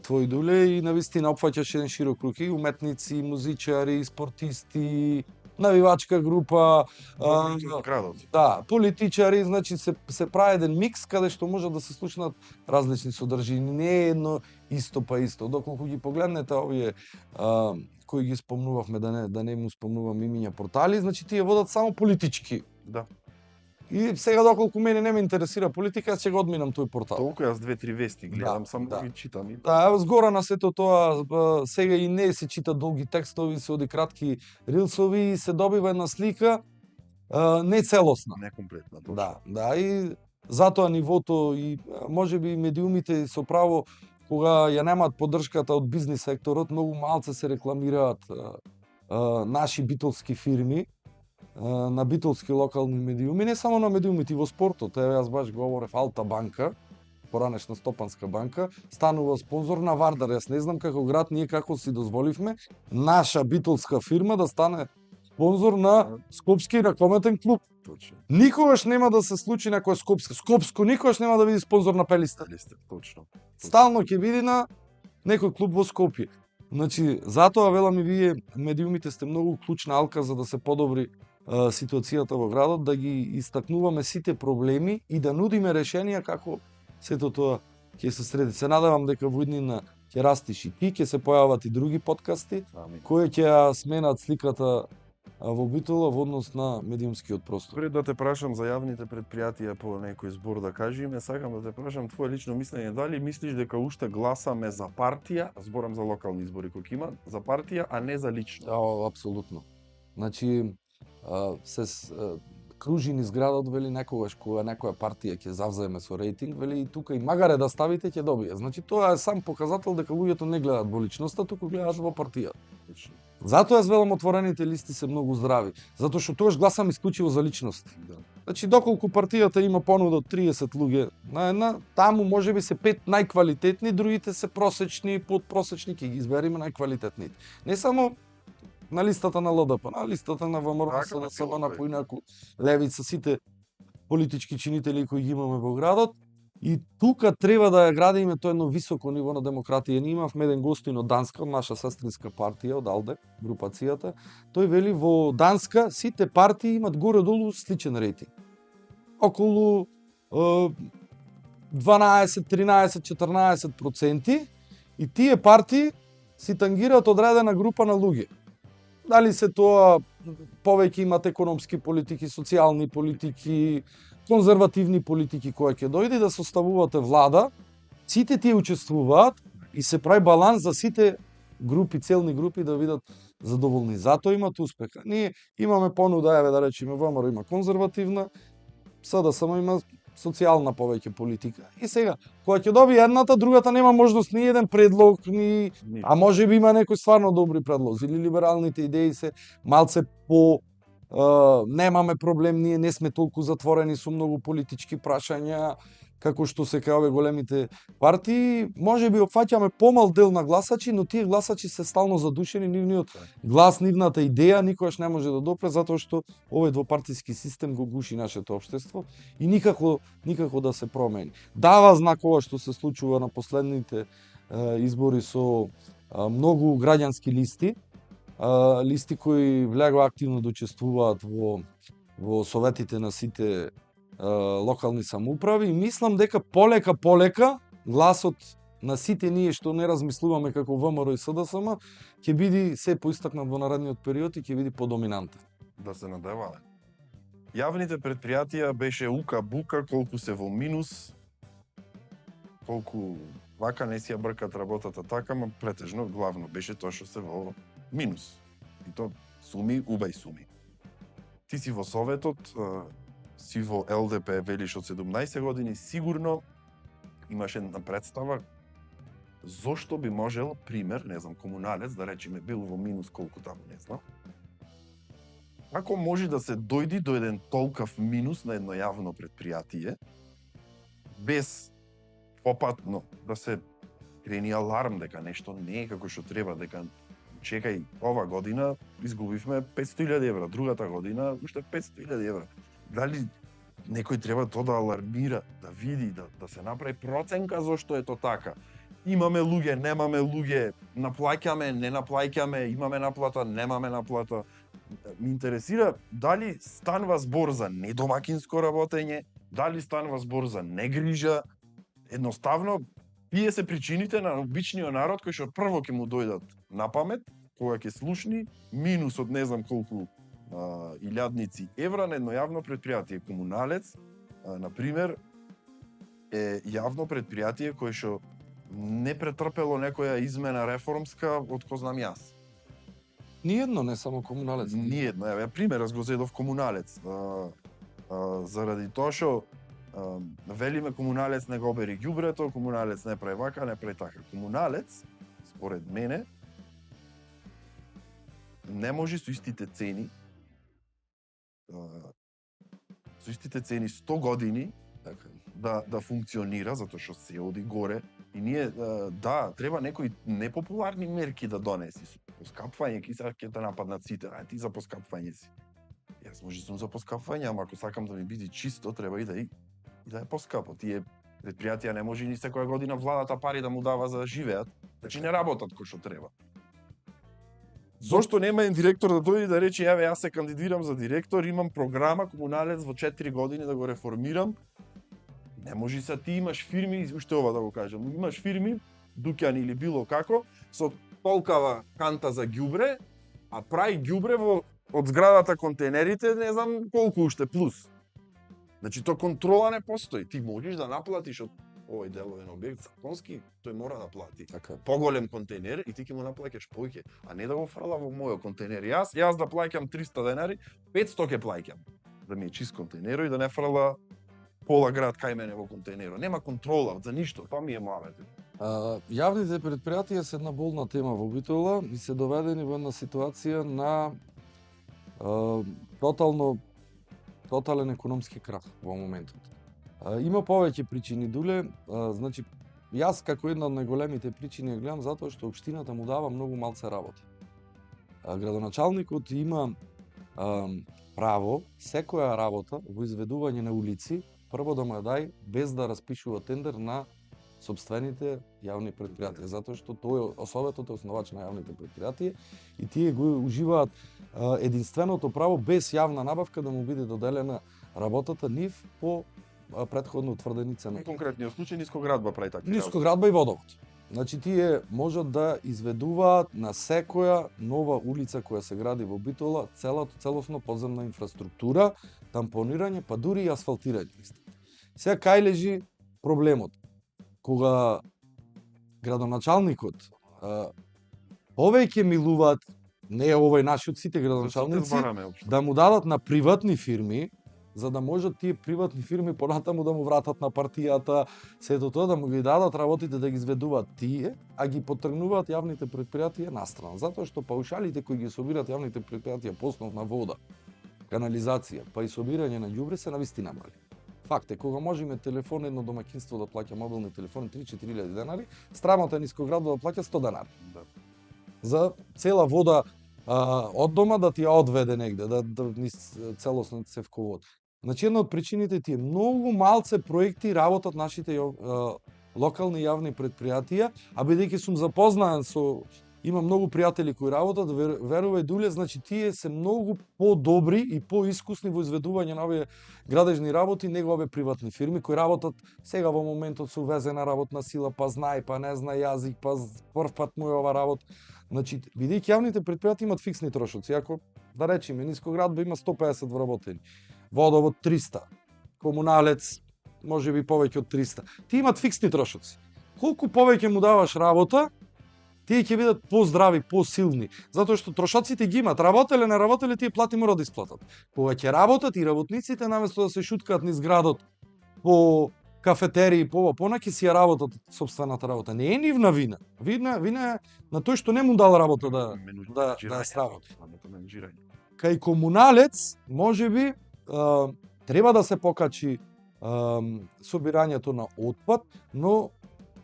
твои дуле и навистина опфаќаш еден широк круг и уметници, музичари, спортисти, навивачка група, Од градот. да, политичари, значи се прави еден микс каде што може да се случнат различни содржини, не е едно исто па исто. Доколку ги погледнете овие кои ги спомнувавме, да не му спомнувам имиња портали, значи тие водат само политички. Да. И сега доколку мене не ме интересира политика, јас ќе го одминам тој портал. Толку јас 2-3 вести гледам, Да, само да. ги читам. Да, згора на сето тоа, сега и не се чита долги текстови, се оди кратки рилсови и се добива една слика не целосна. Некомплетна, точно. Да, и затоа нивото и можеби медиумите со право кога ја немаат поддршката од бизнис секторот, многу малце се рекламираат наши битолски фирми, на битолски локални медиуми, не само на медиумите, и во спортот. Јас баш говорев Алта банка, поранешна Стопанска банка, станува спонзор на Вардар. Јас не знам како град ние како си дозволивме наша битолска фирма да стане спонзор на Скопски ракометен клуб. Точно. Никогаш нема да се случи некој Скопско никогаш нема да биде спонзор на Пелиста. Точно. Стално ќе биде на некој клуб во Скопје. Значи, затоа велам и вие медиумите сте многу клучна алка за да се подобри ситуацијата во градот, да ги истакнуваме сите проблеми и да нудиме решенија како сето тоа ќе се среди. Се надевам дека во иднина ќе растиш и ти, ќе се појават и други подкасти кои ќе ја сменат сликата во Битола во однос на медиумскиот простор. Пред да те прашам за јавните предпријатија по некој збор да кажеме, сакам да те прашам твое лично мислење, дали мислиш дека уште гласаме за партија, зборам за локални избори кои има, за партија, а не за лично? Апсолутно. Значи, кружи низ градот, вели некогаш кога некоја партија ќе завземе со рейтинг, вели и тука и магаре да ставите ќе добие. Значи тоа е сам показател дека луѓето не гледаат во личноста, туку гледаат во партија. Затоа јас велам отворените листи се многу здрави, затоа што тогаш гласам исклучиво за личност. Да. Значи доколку партијата има понуда од 30 луѓе на една, таму можеби се 5 најквалитетни, другите се просечни, подпросечни, ќе ги избериме најквалитетните. Не само на листата на ЛДП, на листата на ВМРО, СДСМ, на поинаку левица, сите политички чинители кои ги имаме во градот. И тука треба да ја градиме тоа едно високо ниво на демократија. Ние имавме еден гостин од Данска, наша сестринска партија од ALDE, групацијата. Тој вели во Данска сите партии имат горе-долу сличен рейтинг. Околу 12, 13, 14% и тие партии си тангираат одредена група на луѓе. Дали се тоа повеќе имат економски политики, социјални политики, конзервативни политики кои ќе дојде да составувате влада, сите тие учествуваат и се прави баланс за сите групи, целни групи да бидат задоволни. Затоа имат успеха. Ние имаме понуда, еве да речеме, ВМРО има конзервативна, СДСМ има социјална повеќе политика. И сега, кога ќе добие едната, другата нема можност ни еден предлог, а може би има некои стварно добри предлози, или либералните идеи се малце по немаме проблем, ние не сме толку затворени со многу политички прашања, како што се кај големите партии, може би опфаќаме помал дел на гласачи, но тие гласачи се стално задушени, нивниот глас, нивната идеја никогаш не може да допре, затоа што овој двопартиски систем го гуши нашето општество и никако да се промени. Дава знак ова што се случува на последните избори со многу граѓански листи, листи кои влегува активно да учествуваат во советите на сите локални самоуправи и мислам дека полека гласот на сите ние што не размислуваме како ВМРО и СДСМ ќе биде се поистакнат во наредниот период и ќе биде подоминантен. Да се надеваме. Јавните предпријатија беше ука-бука, колку се во минус, колку вака не си ја бркат работата така, ма претежно главно беше тоа што се во минус. И то суми, убај суми. Ти си во Советот, си во ЛДП, велиш од 17 години, сигурно имаш една представа зошто би можел, пример, не знам, комуналец, да речеме, бил во минус колку таму, не знам. Ако може да се дојди до еден толкав минус на едно јавно предпријатие, без попатно да се крени аларм дека нешто не е како што треба, дека чекај, ова година изгубивме 500.000 евра, другата година уште 500.000 евра. Дали некој треба тоа да алармира, да види, да се направи проценка зошто е тоа така? Имаме луѓе, немаме луѓе, наплаќаме, не наплаќаме, имаме наплата, немаме наплата. ми интересира дали станува збор за недомакинско работење, дали станува збор за негрижа. Едноставно, тие се причините на обичниот народ кој што прво ќе му дојдат на памет, кога ќе слушни минус од не знам колку илјадници евра на едно јавно предпријатие. Комуналец, на пример, е јавно предпријатие кое што не претрпело некоја измена реформска од ко знам јас. Ниедно, не само Комуналец. Ниедно, еве пример го зедов Комуналец. Заради тоа што велиме Комуналец не го бери ѓубрето, Комуналец не прави вака, не прави така. Комуналец, според мене, не може со истите цени 100 години да функционира, затоа што се оди горе. И ние, треба некои непопуларни мерки да донеси. Поскапвање, ќе те нападнат сите, ти за поскапвање си. Јас може сум за поскапвање, ама ако сакам да ми биде чисто, треба и да е поскапо. Тие предпријатија не може ни секоја година владата пари да му дава за да живеат, значи не работат кој што треба. Зошто нема еден директор да дојде да рече, еве јас се кандидирам за директор, имам програма Комуналец во 4 години да го реформирам. Не може са ти имаш фирми, уште ова да го кажам, имаш фирми, дуќани или било како, со толкава канта за ѓубре, а прави ѓубре од зградата контейнерите, не знам колку уште плюс. Значи, то контрола не постои. Ти можеш да наплатиш од овој деловен објект законски, тој мора да плати. Така. Поголем контейнер и ти ќе му наплаќаш повеќе, а не да го фрла во мојот контейнер. Јас да плаќам 300 денари, 500 ќе плаќам. Да ми е чист контейнер и да не фрла пола град кај мене во контейнерот. Нема контрола за ништо, тоа ми е мавете. Јавните предпријатија се една болна тема во Битола и се доведени во една ситуација на тотален економски крах во моментот. Има повеќе причини, Дуле, значи јас како една од најголемите причини ја гледам затоа што општината му дава многу малце работа. Градоначалникот има право секоја работа во изведување на улици прво да му ја дај без да распишува тендер на сопствените јавни предпријатија, затоа што тој Советот е основач на јавните предпријатија и тие го уживаат единственото право без јавна набавка да му биде доделена работата нив по претходно утврдени ценови. Конкретниот случај Нискоградба прави така. Нискоградба и Водовод. Значи тие можат да изведуваат на секоја нова улица која се гради во Битола целосно подземна инфраструктура, тампонирање, па дури и асфалтирање. Сега кај лежи проблемот? Кога градоначалникот повеќе милуваат, не е овој нашиот, сите градоначалници, да му дадат на приватни фирми, за да можат тие приватни фирми понатаму да му вратат на партијата, сето тоа да му ги дадат работите да ги изведуваат тие, а ги потргнуваат јавните предпријатија настрана. Затоа што паушалите кои ги собират јавните предпријатија по основна вода, канализација, па и собирање на ѓубре се навистина мали. Факт е, кога можеме телефон едно домаќинство да плаќа мобилни телефони 3-4 денари, страмата е Нискоградба да плаќа 100 денари. Да. За цела вода од дома да ти ја одведе негде, да целосно цевковод. Значи, една од причините ти е многу малце проекти работат нашите локални јавни предпријатија, а бидејќи сум запознаен со има многу пријатели кои работат, верувај Дуле, значи тие се многу подобри и поискусни во изведување на овие градежни работи него овие приватни фирми кои работат сега во моментот со увезена работна сила, па знае, па не знае јазик, па прв пат му е ова работа. Значи, бидејќи јавните предпријатија имаат фиксни трошоци, ако да речеме Нискоградба има 150 вработени, Водовод 300, Комуналец можеби повеќе од 300. Тие имаат фиксни трошоци. Колку повеќе му даваш работа, тие ќе бидат поздрави, посилни, затоа што трошоците ги имаат. Работеле, не работеле, тие плати мора да исплатат. Кога ќе работат и работниците наместо да се шуткаат низ градот по кафетерии, понаќе си ја работат сопствената работа. Не е нивна вина. Вина е на тој што не му дал работа да ја сработи. Кај Комуналец, можеби, треба да се покачи собирањето на отпад, но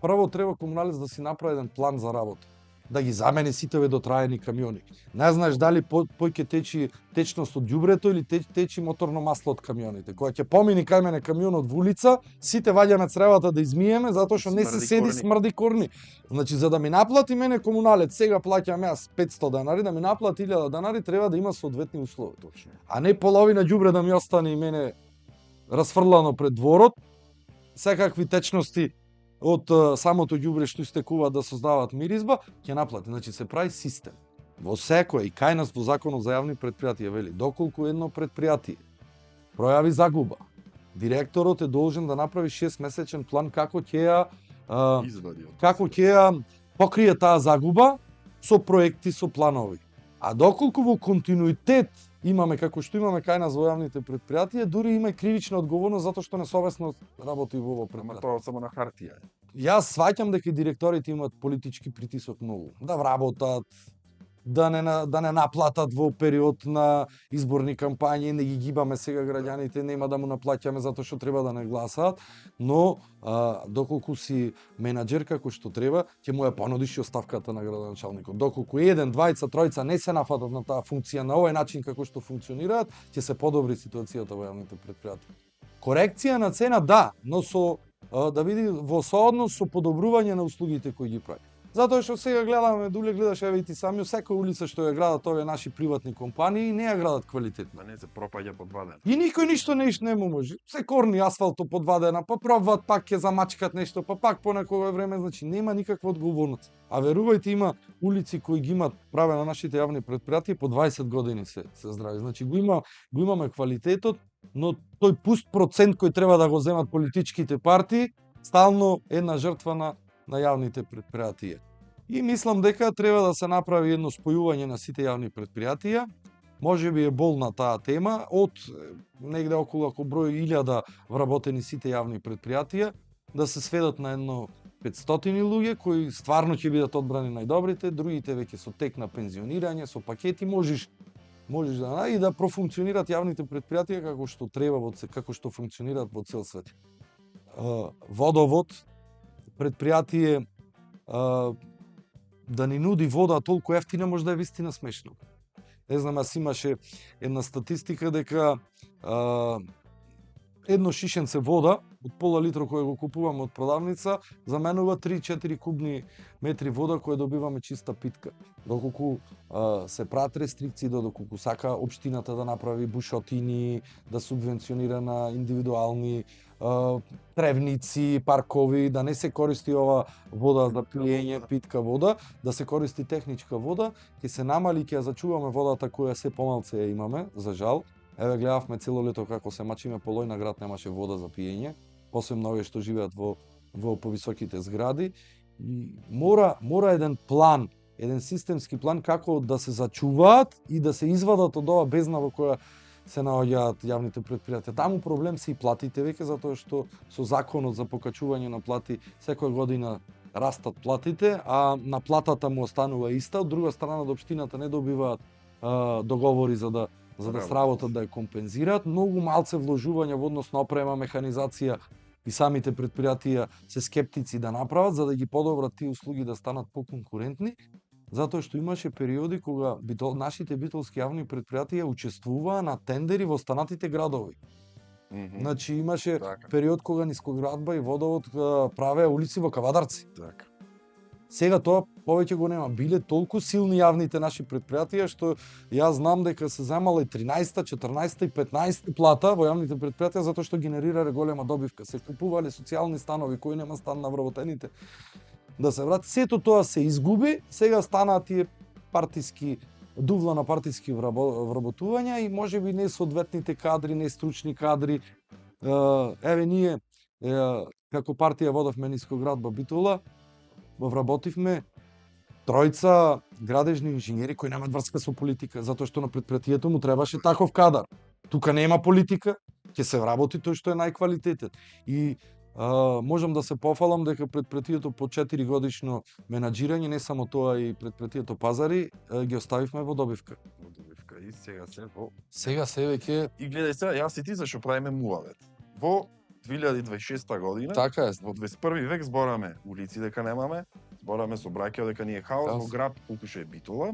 прво треба Комуналец да си направи еден план за работа. да ги замени сите водотраени камиони. Не знаеш дали пој ќе течи течност од ѓубрето или течи моторно масло од камионите. Кога ќе помини кај мене камионот во улица, сите ваѓаме цревата да измиеме затоа што не се Смрди седи корни. смрди корни. Значи за да ми наплати мене комуналец, сега плаќам јас 500 денари, да ми наплати 1000 денари, треба да има соодветни услови. Точно. А не половина ѓубре да ми остане и мене расфрлано пред дворот, секакви течности од самото ѓубре што истекува да создаваат миризба, ќе наплати. Значи се прави систем. Во секој и кај нас во Законот за јавни предпријатија вели, доколку едно предпријатие пројави загуба, директорот е должен да направи 6-месечен план како ќе ја Извади од како ќе ја покрие таа загуба со проекти, со планови. А доколку во континуитет имаме како што имаме кај нас во јавните предпријатија, дури има и кривична одговорност затоа што несовесно работи во ово Ама предпријатие. тоа само на хартија. Јас сваќам дека и директорите имаат политички притисок многу. Да вработат, да не наплатат во период на изборни кампањи, не ги гибаме сега граѓаните, нема да му наплаќаме затоа што треба да не гласаат, но доколку си менаџер како што треба, ќе му ја понудиш и оставката на градоначалникот. Доколку 1, 2, 3 не се нафатат на таа функција на овој начин како што функционираат, ќе се подобри ситуацијата во јавните предпријатија. Корекција на цена да, но со да види во сооднос со подобрување на услугите кои ги прави. Затоа што сега гледаме, дуле гледаш еве и ти сами, секоја улица што ја градат овие наши приватни компании не ја градат квалитетно. Да не се пропаѓа по 2 дена. И никој ништо не му може. Се корни асфалто по 2 дена, па пробваат пак ќе замачкат нешто, па пак по некое време, значи нема никаква одговорност. А верувајте, има улици кои ги имаат праве на нашите јавни предпријатија по 20 години се здрави. Значи го имаме квалитетот, но тој пуст процент кој треба да го земат политичките партии, стално една жртва на јавните предпријатија. И мислам дека треба да се направи едно спојување на сите јавни предпријатија. Може би е болна таа тема, од негде околу ако број 1000 вработени сите јавни предпријатија, да се сведат на едно 500 луѓе кои стварно ќе бидат одбрани најдобрите, другите веќе со тек на пензионирање, со пакети можеш да и да профункционираат јавните предпријатија како што треба како што функционираат во цел свет. Водовод, предпријатие да ни нуди вода толку ефтина, може да е вистина смешно. Не знам, аз имаше една статистика дека едно шишенце вода од пола литро кој го купуваме од продавница заменува 3-4 кубни метри вода која добиваме чиста питка. Доколку се прават рестрикции, доколку сака општината да направи бушотини, да субвенционира на индивидуални тревници, паркови, да не се користи ова вода за пиење, питка вода, да се користи техничка вода, ќе се намали, ќе ја зачуваме водата која се помалце ја имаме, за жал. Еве гледавме цело лето како се мачиме по Лојна град, немаше вода за пиење, посебно овие што живеат во повисоките згради. И мора еден план, еден системски план како да се зачуваат и да се извадат од ова бездна во која се наоѓаат јавните предпријатија. Таму проблем се и платите веќе, затоа што со законот за покачување на плати секоја година растат платите, а на платата му останува иста. Од друга страна, од општината не добиваат договори за да сработат да ја компензираат. Многу малце вложување во однос на опрема, механизација и самите предпријатија се скептици да направат за да ги подобрат тие услуги да станат поконкурентни. Затоа што имаше периоди кога нашите битолски јавни предпријатија учествуваа на тендери во останатите градови. Значи имаше период кога Нискоградба и Водовод правеа улици во Кавадарци. Така. Сега тоа повеќе го нема. Биле толку силни јавните наши предпријатија што јас знам дека се земала и 13-та, 14-та и 15-та плата во јавните предпријатија затоа што генерира голема добивка. Се купувале социјални станови кои нема стан на вработените. Да се врати, сето тоа се изгуби, сега станаа тие партиски дувла на партиски вработувања и можеби не соодветните кадри, не стручни кадри. Еве ние како партија водевме Нискоградба Битола, вработивме 3 градежни инженери кои немаат врска со политика, затоа што на предпријатието му требаше таков кадар. Тука нема политика, ќе се вработи тој што е најквалитетен. И можам да се пофалам дека предпријатието по 4 годишно менаџирање, не само тоа и предпријатието Пазари, ги оставивме во добивка. Во добивка и сега се во... Сега се веќе... И гледај сега, јас и ти зашо правиме муавет. Во 2026 година, Така е. во 21 век збораме улици дека немаме, Збораме со браќа дека ни е хаос Хаос. во град колку што е Битола.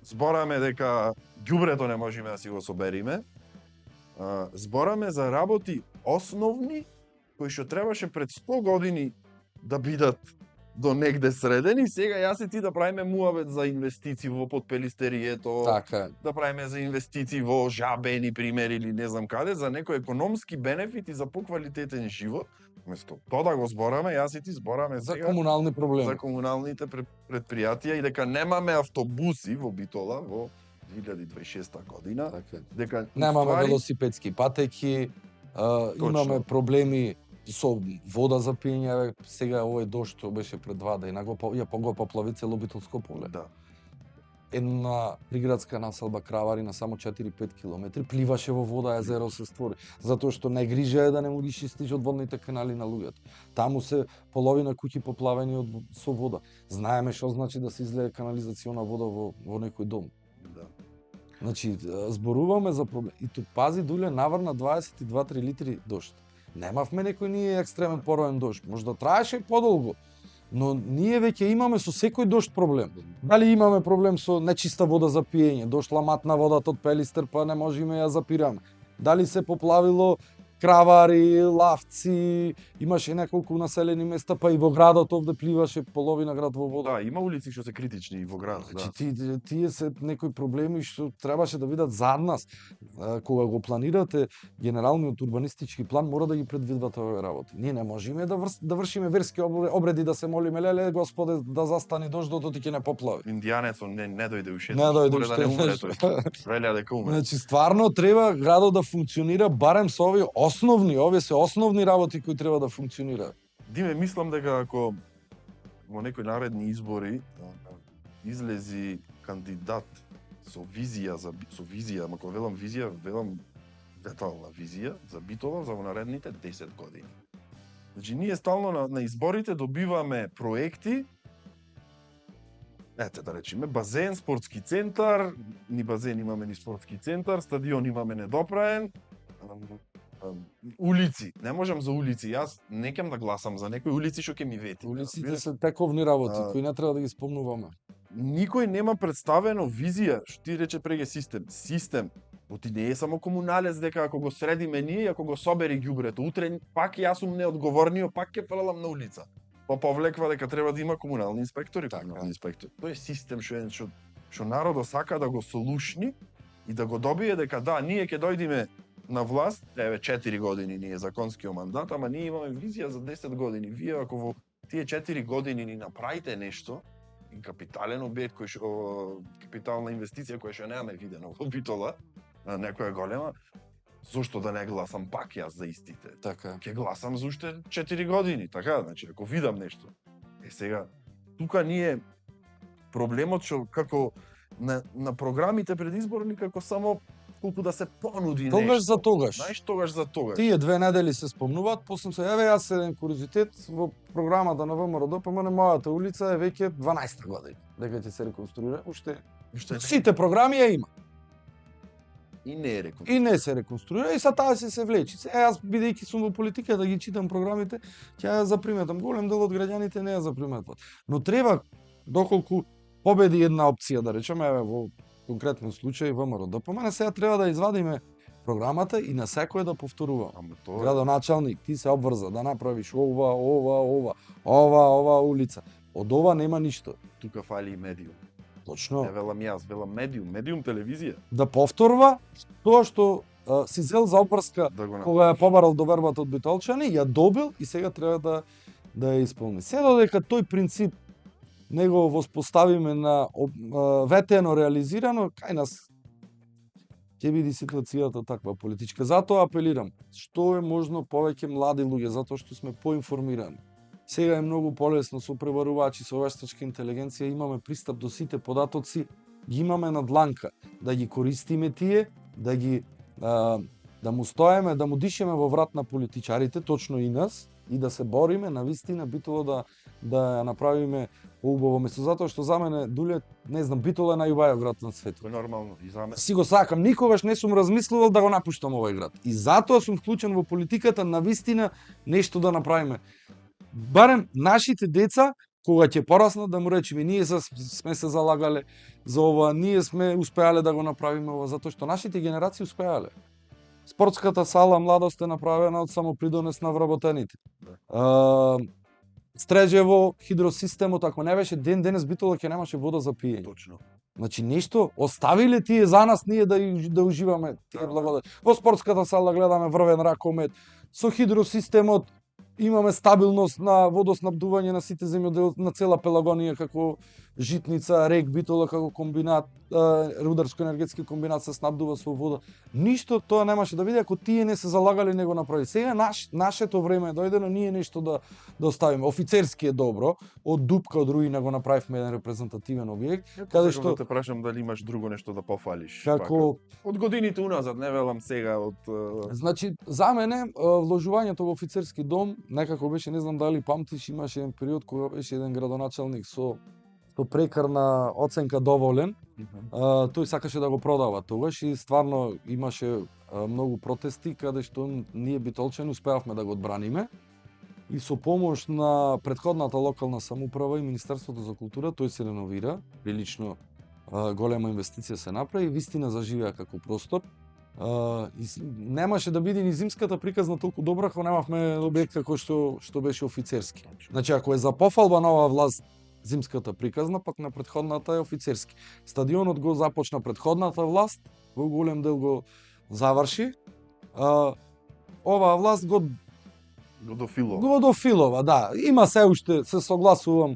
Збораме дека ѓубрето не можеме да си го собериме. Збораме за работи основни кои што требаше пред 100 години да бидат до негде средени, сега јас и ти да правиме муавет за инвестиции во подпелистерието, Така, да правиме за инвестиции во жабени примери или не знам каде, за некој економски бенефит и за поквалитетен живот. Место тоа да го збораме, јас и ти збораме за сега комунални проблеми. за комуналните предпријатија и дека немаме автобуси во Битола во 2026 година, Така. дека Немаме уствари, велосипедски патеки, имаме проблеми со вода за пиење. Сега овој дожд што беше пред 2 дена го поплави цело Битолско поле. да, Една приградска населба Кравари на само 4-5 километри пливаше во вода, езеро се створи, затоа што не грижае да не му ги чисти одводните канали на луѓето. Таму се половина куќи поплавени со вода. Знаеме што значи да се излее канализациона вода во некој дом. да. Значи, зборуваме за проблем. И тук пази Дуле наврна 22-3 литри дожд. Немавме некој ние екстремен пороен дожд. Можда траеше подолго, но ние веќе имаме со секој дожд проблем. Дали имаме проблем со нечиста вода за пиење, дошла матна водата од Пелистер, па не можеме ја запираме. Дали се поплавило Кравари, Лавци, имаше неколку населени места, па и во градот овде пливаше половина град во вода. Да, има улици што се критични во град, Значи, да. тие се некои проблеми што требаше да видат зад нас. Кога го планирате генералниот урбанистички план, мора да ги предвидвате овие работи. Ние не можеме да вршиме верски обреди, да се молиме, леле, Господе, да застани дождот, ти ќе не поплави. Индијанецот не дојде уште. Не дојде Според да уште. не умре тој. Велја дека умре. Значи, стварно треба градот да функционира барем со овие овие се основни работи кои треба да функционираат. Диме, мислам дека ако во некои наредни избори излези кандидат со визија со визија, ама кога велам визија, велам детална визија за Битола за во наредните 10 години. Значи ние стално на изборите добиваме проекти. Ете да речеме базен, спортски центар, ни базен имаме ни спортски центар, стадион имаме недоправен. Улици, не можам за улици, јас не ќе да гласам за некои улици што ќе ми вети. Улиците се тековни работи А, кои не треба да ги спомнуваме. Никој нема представено визија, што ти рече преге систем. Систем, оти не е само комуналец дека ако го средиме ние и ако го собери ѓубрето, утре пак јас сум неодговорнио, пак ќе фрлам на улица. Па повлеква дека треба да има комунални инспектори, Така. комунални инспектори. Тој е систем што народот сака да го солушни и да го добие дека да, ние ќе дојдеме на власт, еве 4 години ни е законскиот мандат, ама ние имаме визија за 10 години. Вие ако во тие 4 години ни направите нешто, и капитален објект кој што капитална инвестиција која што немаме видено во Битола, некоја голема, зошто да не гласам пак јас за истите? Така. Ќе гласам за уште 4 години, така, значи ако видам нешто. Сега тука ние проблемот што како на програмите предизборни како само колку да се понуди Тогаш нешто. за тогаш. Знаеш, тогаш за тогаш. Тие 2 недели се спомнуваат, после се еве јас еден куриозитет во програмата на ВМРО-ДПМН мојата улица е веќе 12 година дека ќе се реконструира, уште сите програми ја има и не е рекон. и не се реконструира и са таа се влечи. Јас бидејќи сум во политика да ги читам програмите, ќе ја заприметам. Голем дел од граѓаните не ја заприметат. Но треба доколку победи една опција, да речеме, еве во конкретно случај ВМРО-ДПМН, сега треба да извадиме програмата и на секој да повторува. Ама тоа Градоначалник, ти се обврза да направиш ова улица. Од ова нема ништо. тука фали и медиум. Точно. Не велам јас, велам медиум телевизија Да повторува тоа што си зел за обврска да го кога ја побарал довербата од битолчани, ја добил и сега треба да ја исполни. Се додека тој принцип не го воспоставиме на ветено реализирано, кај нас ќе биде ситуацијата таква политичка. Затоа апелирам, што е можно повеќе млади луѓе, затоа што сме поинформирани. Сега е многу полесно со пребарувачи, со вештачка интелигенција, имаме пристап до сите податоци, ги имаме на дланка, да ги користиме тие, да му стоеме, да му дишеме во врат на политичарите, точно и нас, и да се бориме на вистина Битола да ја направиме поубаво место, затоа што за мене Дуле, не знам, Битола е најубавиот град на светот. Тоа е нормално и за мене. Си го сакам, никогаш не сум размислувал да го напуштам овој град. И затоа сум вклучен во политиката на вистина нешто да направиме. Барем нашите деца кога ќе пораснат да му речеме ние сме се залагале за ова, ние сме успеале да го направиме ова, затоа што нашите генерации успеале. Спортската сала младост е направена од самопридонес на вработените. Стрежево, хидросистемот, ако не беше ден денес Битола ќе немаше вода за пиење. Точно. Значи нешто оставиле тие за нас ние да уживаме тие благодати. Во спортската сала гледаме врвен ракомет, со хидросистемот имаме стабилност на водоснабдување на сите земјоделци на цела Пелагонија како Житница, Рек, Битола како комбинат, рударско-енергетски комбинат се снабдува со вода. Ништо тоа немаше да биде ако тие не се залагале не го направи. Сега нашето време е дојдено ние нешто да оставиме. Офицерски е добро, од дупка од руина го направивме еден репрезентативен објект, каде што те прашам дали имаш друго нешто да пофалиш. како Од годините уназад, не велам сега од Значи, за мене, вложувањето во офицерски дом, некако беше, не знам дали памтиш, имаше еден период кога беше еден градоначалник со прекарна оценка доволен. Тој сакаше да го продава тогаш и стварно имаше многу протести, каде што ние битолчани успеавме да го одбраниме. И со помош на претходната локална самоуправа и Министерството за култура, тој се реновира, прилично голема инвестиција се направи и вистина заживеа како простор. Немаше да биде ни зимската приказна толку добра ако немавме објект како што беше офицерски. Значи ако е за пофалба на оваа власт зимската приказна, пак на претходната е офицерски. Стадионот го започна претходната власт, во голем дел го заврши. Оваа власт го дофилова, да. Има се уште, се согласувам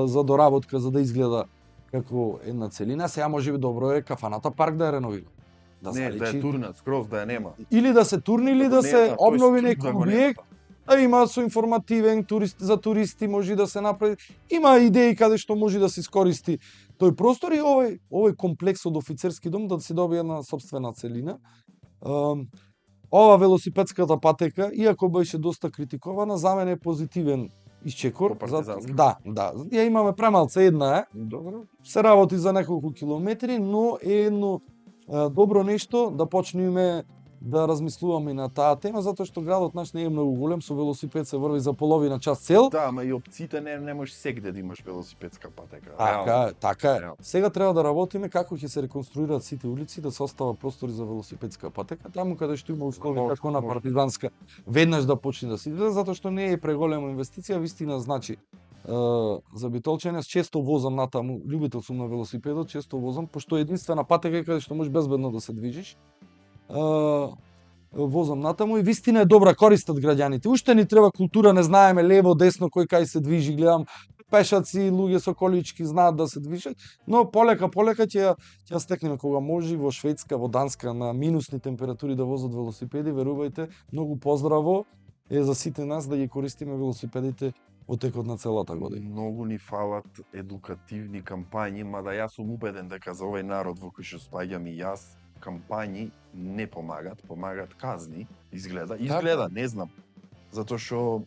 за доработка за да изгледа како една целина. Сега можеби добро е кафаната парк да ја реновира. Да е турнат, скроз да ја нема. Или да се турни, или да се обнови некој објект. Има со информативен за туристи може да се направи. Има идеи каде што може да се искористи тој простор и овој комплекс од офицерски дом да се добие една сопствена целина. Ова велосипедската патека, иако беше доста критикована, за мене е позитивен исчекор. Да. Ја имаме премалце една е. Добро. Се работи за неколку километри, но е едно добро нешто да почнеме да размислуваме на таа тема, затоа што градот наш не е многу голем, со велосипед се врви за половина час цел. Да, ама и опциите не можеш сегде да имаш велосипедска патека. Така е. Сега треба да работиме како ќе се реконструираат сите улици, да се остава простори за велосипедска патека, таму каде што има услови како на Партизанска, веднаш да почне да се изгледа, затоа што не е преголема инвестиција, вистина значи за битолчани, често возам натаму, љубител сум на велосипедот, често возам, пошто е единствена патека каде што можеш безбедно да се движиш. Возам натаму и вистина е добра, користат граѓаните. Уште ни треба култура, не знаеме лево, десно, кој кај се движи, гледам пешаци, луѓе со колички знаат да се движат, но полека ќе стекнеме кога може во Шведска, во Данска на минусни температури да возат велосипеди, верувајте, многу поздраво е за сите нас да ги користиме велосипедите во текот на целата година. Многу ни фалат едукативни кампањи, мада јас сум убеден дека за овој народ во кој што спаѓам и јас, кампањи не помагат казни, изгледа, не знам. Затоа што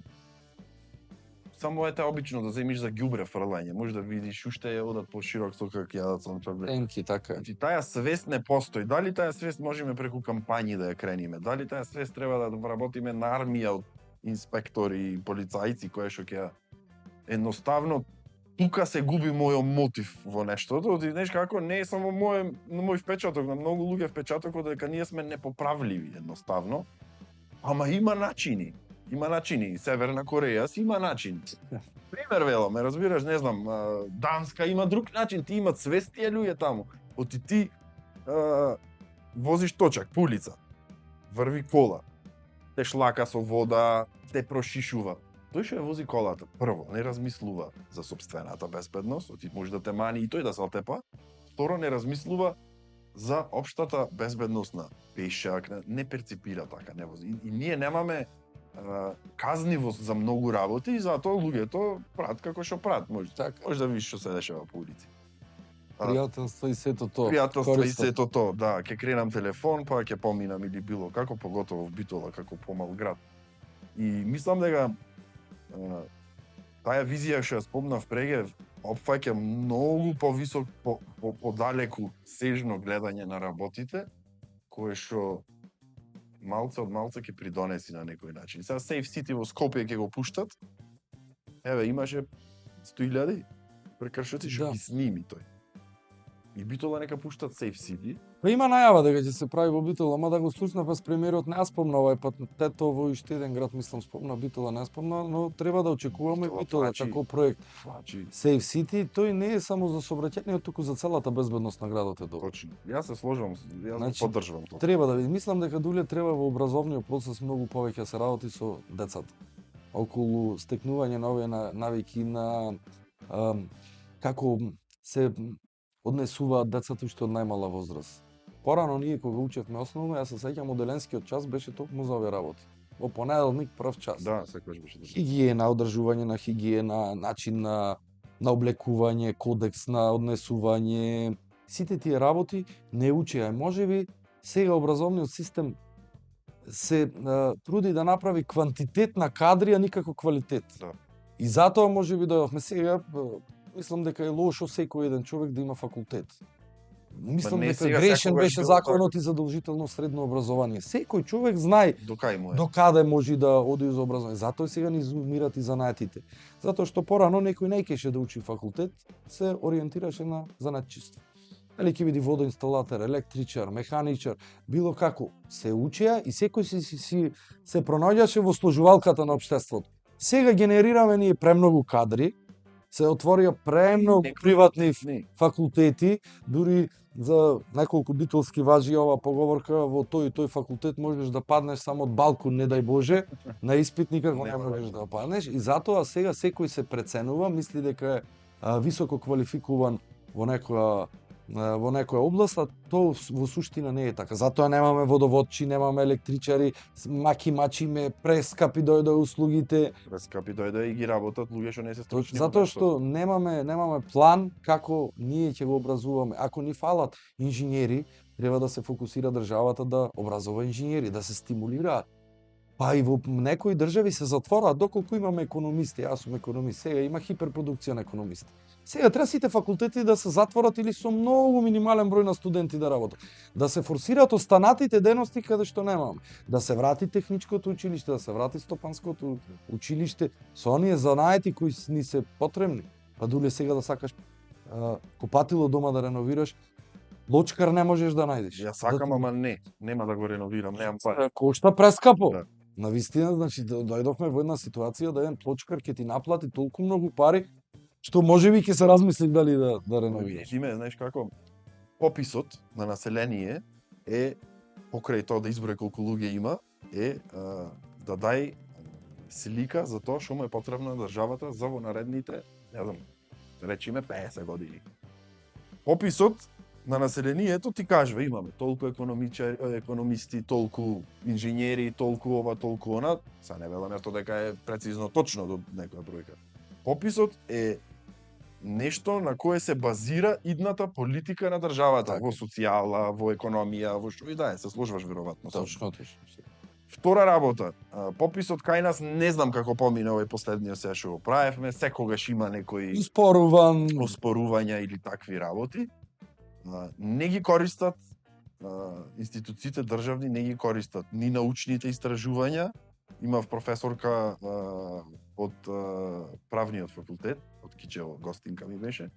само ете обично да земиш за ѓубре фрлање, може да видиш уште ја одат поширок со како јадат со проблем. Енки, така. Значи таа свест не постои. Дали таа свест можеме преку кампањи да ја крениме? Дали таа свест треба да работиме на армија од инспектори и полицајци кои што ќе едноставно тука се губи мојот мотив во нештото, ти знаеш како не е само мој впечаток, на многу луѓе впечатокот дека ние сме непоправливи едноставно. Ама има начини. Северна Кореја си има начин. Пример велам, ме разбираш, не знам, Данска има друг начин, ти имат свест тие луѓе таму. Оти ти возиш точак по улица, врви кола, те шлака со вода, те прошишува. Тој што ја вози колата, прво, не размислува за сопствената безбедност, оти може да те мани и тој да се отепа. Второ, не размислува за општата безбедност на пешак, не перципира така, не вози. И ние немаме казнивост за многу работи и затоа луѓето прават како што прават. Може да видиш што се дешава по улици. Пријателство и сето тоа. Пријателство и сето тоа, да. Ќе кренам телефон, па ќе поминам или било како, поготово в Битола, како помал град. И мислам дека таа визија што ја спомнав преге опфаќа многу повисок, подалеку сежно гледање на работите, кое што малце од малце ќе придонеси на некој начин. Сега Safe City во Скопје ќе го пуштат. Еве, имаше 100.000 прекршоци што Да. ги сними тој. И Битола нека пуштат Safe City. Па има најава дека ќе се прави во Битола, ама да го слушна па премиерот не спомна овај пат, тето во уште еден град мислам спомна, Битола не спомна, но треба да очекуваме Битола Битола фачи. како проект. Фачи. Safe City, тој не е само за сообраќајниот, туку за целата безбедност на градот е добро. Точно. Јас се сложам, јас Значи, поддржувам тоа. Треба да види, мислам дека дуле треба во образовниот процес многу повеќе да се работи со децата. Околу стекнување на овие навики на како се однесуваат децата уште од најмала возраст. Порано ние кога учевме основно, јас се сеќам моделенскиот час беше токму за овие работи. Во понеделник прв час. Да, секогаш беше добро. Хигиена, одржување на хигиена, начин на облекување, кодекс на однесување, сите тие работи не учеа. Можеби сега образовниот систем се труди да направи квантитет на кадри, а никако квалитет. Да. И затоа можеби дојдовме сега, мислам дека е лошо секој еден човек да има факултет. Мислам не дека сега, грешен секогаш беше било законот и задолжително средно образование. Секој човек знае До кај му е? до каде може да оди за образование. Затоа сега ни изумират и занаетите. Затоа што порано некој не кеше да учи факултет, се ориентираше на занаетчиство. Дали ќе биде водоинсталатор, електричар, механичар, било како, се учеа и секој се пронаѓаше во сложувалката на општеството. Сега генерираме ние премногу кадри, се отворија премногу приватни факултети, дури за неколку битолски важи ова поговорка, во тој и тој факултет можеш да паднеш само од балкон, не дај Боже, на испит никако не можеш да паднеш и затоа сега секој се преценува, мисли дека е високо квалификуван во некоја област, а тоа во суштина не е така. Затоа немаме водоводчи, немаме електричари, мачиме, прескапи дојде услугите. Прескапи дојде и ги работат луѓе што не се стручни. Затоа што немаме план како ние ќе го образуваме. Ако ни фалат инженери, треба да се фокусира државата да образува инженери, да се стимулираат. Па и во некои држави се затвораат доколку имаме економисти. Јас сум економист, сега има хиперпродукција на економисти. Сега треба сите факултети да се затворат или со многу минимален број на студенти да работат. Да се форсираат останатите дејности каде што немаме. Да се врати техничкото училиште, да се врати стопанското училиште со оние занаети кои ни се потребни. Па дуле сега да сакаш копатило дома да реновираш, лочкар не можеш да најдеш. Ја сакам, ама нема да го реновирам, немам пари. Кошта прескапо. Да. На вистина, значи дојдовме во една ситуација да еден плочкар ќе ти наплати толку многу пари што можеби ќе се размисли дали да реновираш. Име, знаеш како, пописот на население е покрај тоа да изброи колку луѓе има, е да дај слика за тоа што му е потребна државата за во наредните, не знам, речиме 50 години. Пописот на населението ти кажува имаме толку економисти, толку инженери, толку ова, толку она, са не велам тоа дека е прецизно точно до некоја бројка. Пописот е нешто на кое се базира идната политика на државата, Така. во социјала, во економија, во што и да е, се сложваш веројатно. Точно. Втора работа, пописот кај нас не знам како помине овој последниот сега што го правевме, секогаш има некои Споруван. оспорувања или такви работи. Не ги користат институциите државни, не ги користат ни научните истражувања. Имав професорка од правниот факултет, од Кичево, гостинка ми беше.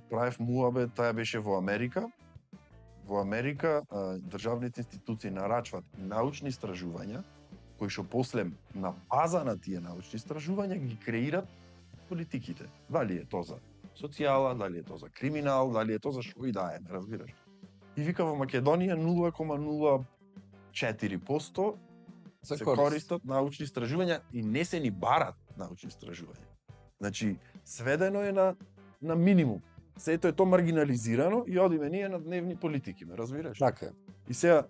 Правев муабет, таа беше во Америка. Во Америка државните институции нарачват научни истражувања, кои што после на база на тие научни истражувања ги креират политиките. Дали е тоа за социјала, дали е тоа за криминал, дали е тоа за што и да е, разбираш. И вика во Македонија 0,04% се користат научни истражувања и не се ни барат научни истражувања. Значи, сведено е на минимум. Сето е тоа маргинализирано и одиме ние на дневни политики, ме разбираш? Така е. И сега,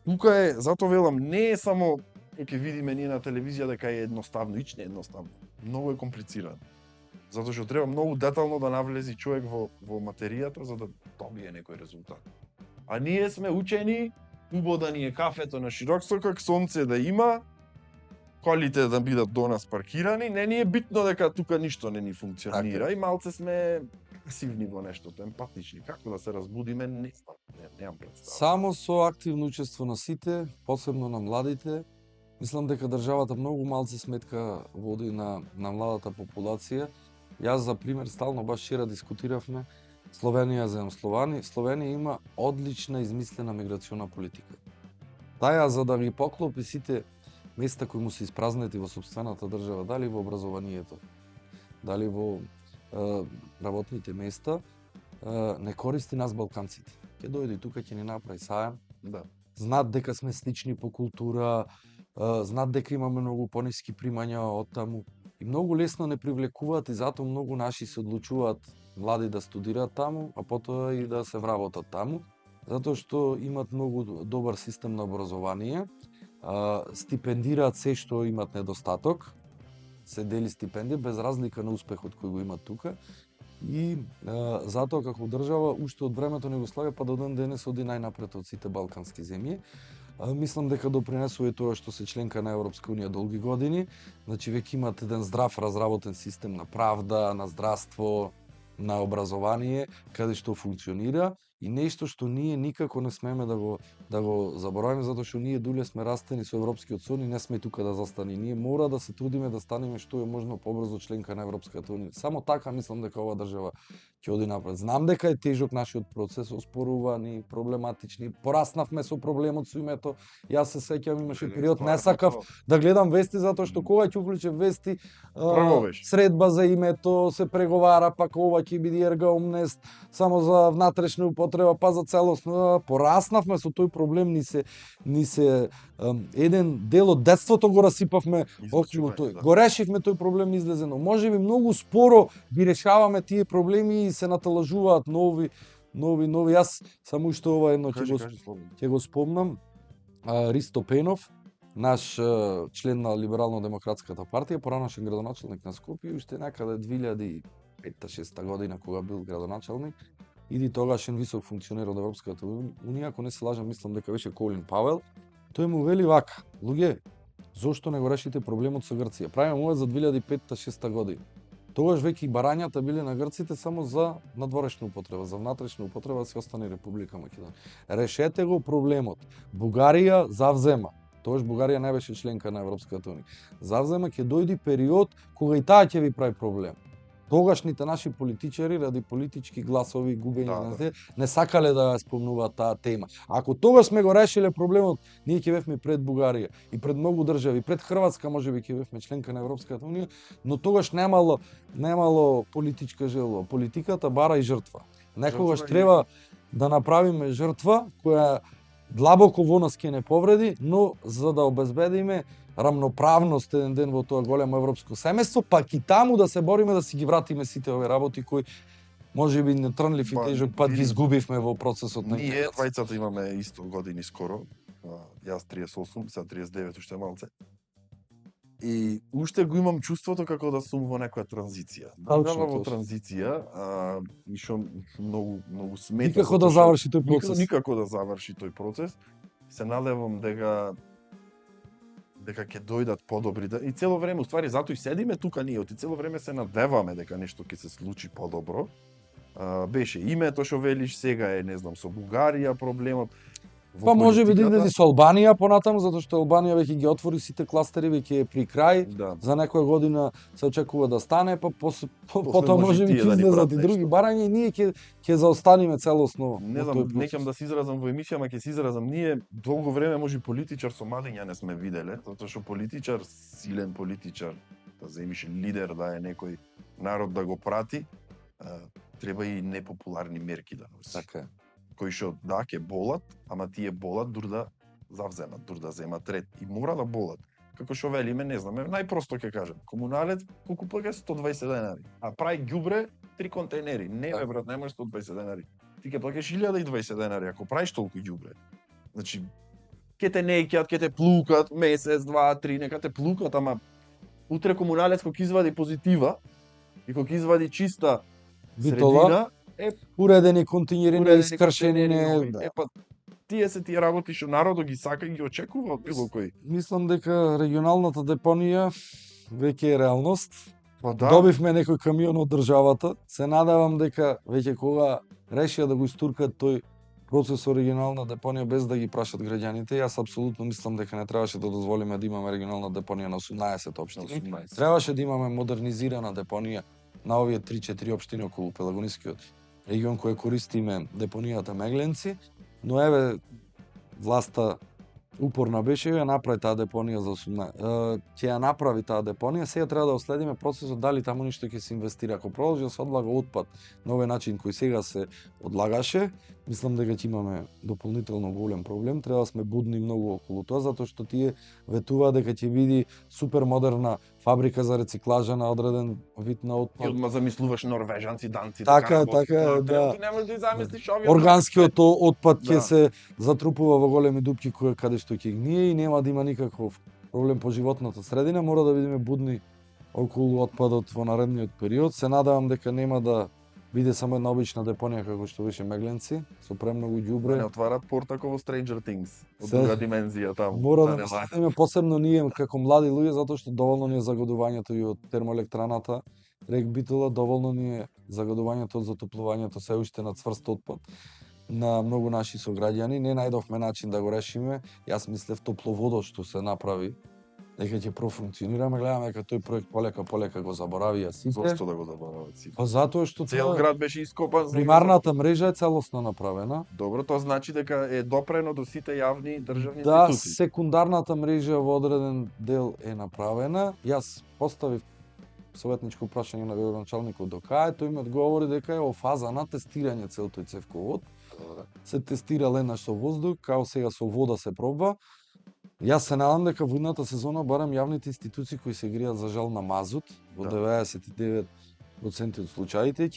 тука е, затоа велам, не е само ќе видиме ние на телевизија дека е едноставно, ич не е едноставно. Многу е комплицирано. Затоа што треба многу детално да навлези човек во материјата за да добие некој резултат. А ние сме учени, убаво да ни е кафето на широк сокак, сонце да има, колите да бидат до нас паркирани, не ни е битно дека тука ништо не ни функционира Така. и малце сме пасивни во нештото, емпатични. Како да се разбудиме, не знам, немам представа. Само со активно учество на сите, посебно на младите, Мислам дека државата многу малце сметка води на младата популација. Јас за пример стално баш вчера дискутиравме Словенија земам Словенија има одлична измислена миграциона политика. Таја за да ги поклопи сите места кои му се испразнети во сопствената држава, дали во образованието, дали во работните места, не користи нас балканците. Ќе дојде и тука ќе ни направи сајам. Да. Знаат дека сме слични по култура, знаат дека имаме многу пониски примања од таму и многу лесно не привлекуваат и затоа многу наши се одлучуваат млади да студираат таму, а потоа и да се вработат таму, затоа што имат многу добар систем на образование, стипендираат се што имат недостаток, се дели стипендија без разлика на успехот кој го имат тука. И затоа како држава уште од времето на Југославија па до ден денес оди најнапред од сите балкански земји. Мислам дека допринесува и тоа што се членка на Европска унија долги години. Значи веќе имат еден здрав разработен систем на правда, на здравство, на образование, каде што функционира и нешто што ние никако не смеме да го забораваме, затоа што ние дуле сме растени со Европскиот союз и не сме тука да застани. Ние мора да се трудиме да станеме што е можно побрзо членка на Европската унија. Само така мислам дека ова држава ќе оди напред. Знам дека е тежок нашиот процес, оспорувани, проблематични. Пораснавме со проблемот со името. Јас се сеќавам, имаше период не сакав да гледам вести затоа што кога ќе уклучев вести, средба за името, се преговара, пак ова ќе биде ерга омнест, само за внатрешна употреба, па за целосно. Пораснавме со тој проблем, ни се еден дел од детството го расипавме околу тој. Го решивме тој проблем излезено. Можеби многу споро ги решаваме тие проблеми и се наталажуваат нови. Јас само уште ова едно ќе го спомнам. Ристо Пенов, наш член на Либерално-демократската партија, поранашен градоначелник на Скопје, уште некаде 2005-2006 година кога бил градоначелник, иди тогашен висок функционер од Европската унија, ако не се лажам, мислам дека беше Колин Павел, тој му вели вака: луѓе, зошто не го решите проблемот со Грција? Правиме ова за 2005-2006 година. Тогаш веќе и барањата биле на грците само за надворешна употреба, за внатрешна употреба се остане Република Македонија. Решете го проблемот. Бугарија завзема. Тогаш Бугарија не беше членка на Европската унија. Завзема, ќе дојде период кога и таа ќе ви прави проблем. Тогашните наши политичари, ради политички гласови, губење не сакале да ја спомнуваат таа тема. Ако тогаш сме го решиле проблемот, ние ќе бевме пред Бугарија и пред многу држави, пред Хрватска можеби ќе бевме членка на Европската унија, но тогаш немало политичка желба. Политиката бара и жртва. Некогаш треба да направиме жртва која длабоко во нас ќе не повреди, но за да обезбедиме рамноправност еден ден во тоа големо европско семејство, пак и таму да се бориме да си ги вратиме сите овие работи кои можеби не трнлив и тежок пат ги изгубивме во процесот на ние двајцата имаме исто години скоро. Јас 38, сега 39 уште малце. И уште го имам чувството како да сум во некоја транзиција. Во транзиција, и што многу смета. Никако да заврши тој процес. Никако да заврши тој процес. Се надевам дека ќе дојдат подобри и цело време, уствари затоа и седиме тука ние, и цело време се надеваме дека нешто ќе се случи подобро. Беше името што велиш сега е, не знам, со Бугарија проблемот. Па може би да иде со Албанија понатаму, затоа што Албанија веќе ги отвори сите кластери, веќе е при крај. Да. За некоја година се очекува да стане, па потоа може би ќе излезат и други барања и ние ќе заостаниме целосно. Не знам, неќам да се изразам во емисија, ама ќе се изразам. Ние долго време може политичар со младиња не сме виделе, затоа што политичар, силен политичар, да земиш лидер, да е некој народ да го прати, треба и непопуларни мерки да носи. Така е. Кои што да ќе болат, ама тие болат дур да завземат, дур да земат ред и мора да болат. Како што велиме, не знаме, најпросто ќе кажем, комуналец колку плаќа 120 денари, а прави ѓубре 3 контейнери. Не бе брат, немаш 120 денари. Ти ќе плаќаш 1020 денари ако правиш толку ѓубре. Значи ќе те неќат, ќе те плукат месец, два, три, нека те плукат, ама утре комуналец кога извади позитива и кога извади чиста средина, уредени континери, искршени, па тие се тие работи што народот ги сака и ги очекува од било кој. Мислам дека регионалната депонија веќе е реалност. Па да. Добивме некој камион од државата. Се надевам дека веќе кога решија да го истуркат тој процес оригинална депонија без да ги прашат граѓаните. Јас апсолутно мислам дека не требаше да дозволиме да имаме регионална депонија на 18 општини. 18. Требаше да имаме модернизирана депонија на овие 3-4 општини околу Пелагонискиот регион кој користиме депонијата Мегленци, но еве власта упорна беше, ја направи таа депонија за 18. Ќе ја направи таа депонија, сега треба да оследиме процесот дали таму ништо ќе се инвестира. Ако продолжи да се одлага отпад на овој начин кој сега се одлагаше, мислам дека ќе имаме дополнително голем проблем. Треба да сме будни многу околу тоа, затоа што тие ветуваат дека ќе биде супер модерна фабрика за рециклажа на одреден вид на И отпад. одма замислуваш норвежанци, данци, Така, работат. така, да. Ти немаш да ги замислиш овие. Органскиот отпад ќе Да. се затрупува во големи дупки каде што ќе гние и нема да има никаков проблем по животната средина. Мора да бидеме будни околу отпадот во наредниот период. Се надевам дека нема да биде само една обична депонија како што беше Мегленци, со премногу Да не ѓубре. отварат порта како Stranger Things, од Се- друга димензија таму. Мора да не го лаја. следиме посебно ние како млади луѓе затоа што доволно ни е загадувањето и од термоелектраната Рек Битола, доволно ни е загадувањето од затоплувањето се уште на цврст отпад на многу наши сограѓани. Не најдовме начин да го решиме. Јас мислев топловодот што се направи дека ќе профункционираме, гледаме дека тој проект полека го заборавија сите. Зошто да го заборават сите? Па затоа што Цел град беше ископан. за- примарната мрежа е целосно направена. Добро, тоа значи дека е допрено до сите јавни државни Да, институции. секундарната мрежа во одреден дел е направена. Јас поставив советничко прашање на градоначалникот до кај, тој ми одговори дека е во фаза на тестирање цел тој цевковод. Се тестира ленаш со воздух, као сега со вода се пробва. Јас се надам дека во идната сезона барем јавните институции кои се греат за жал на мазут, во Да. 99% од случаите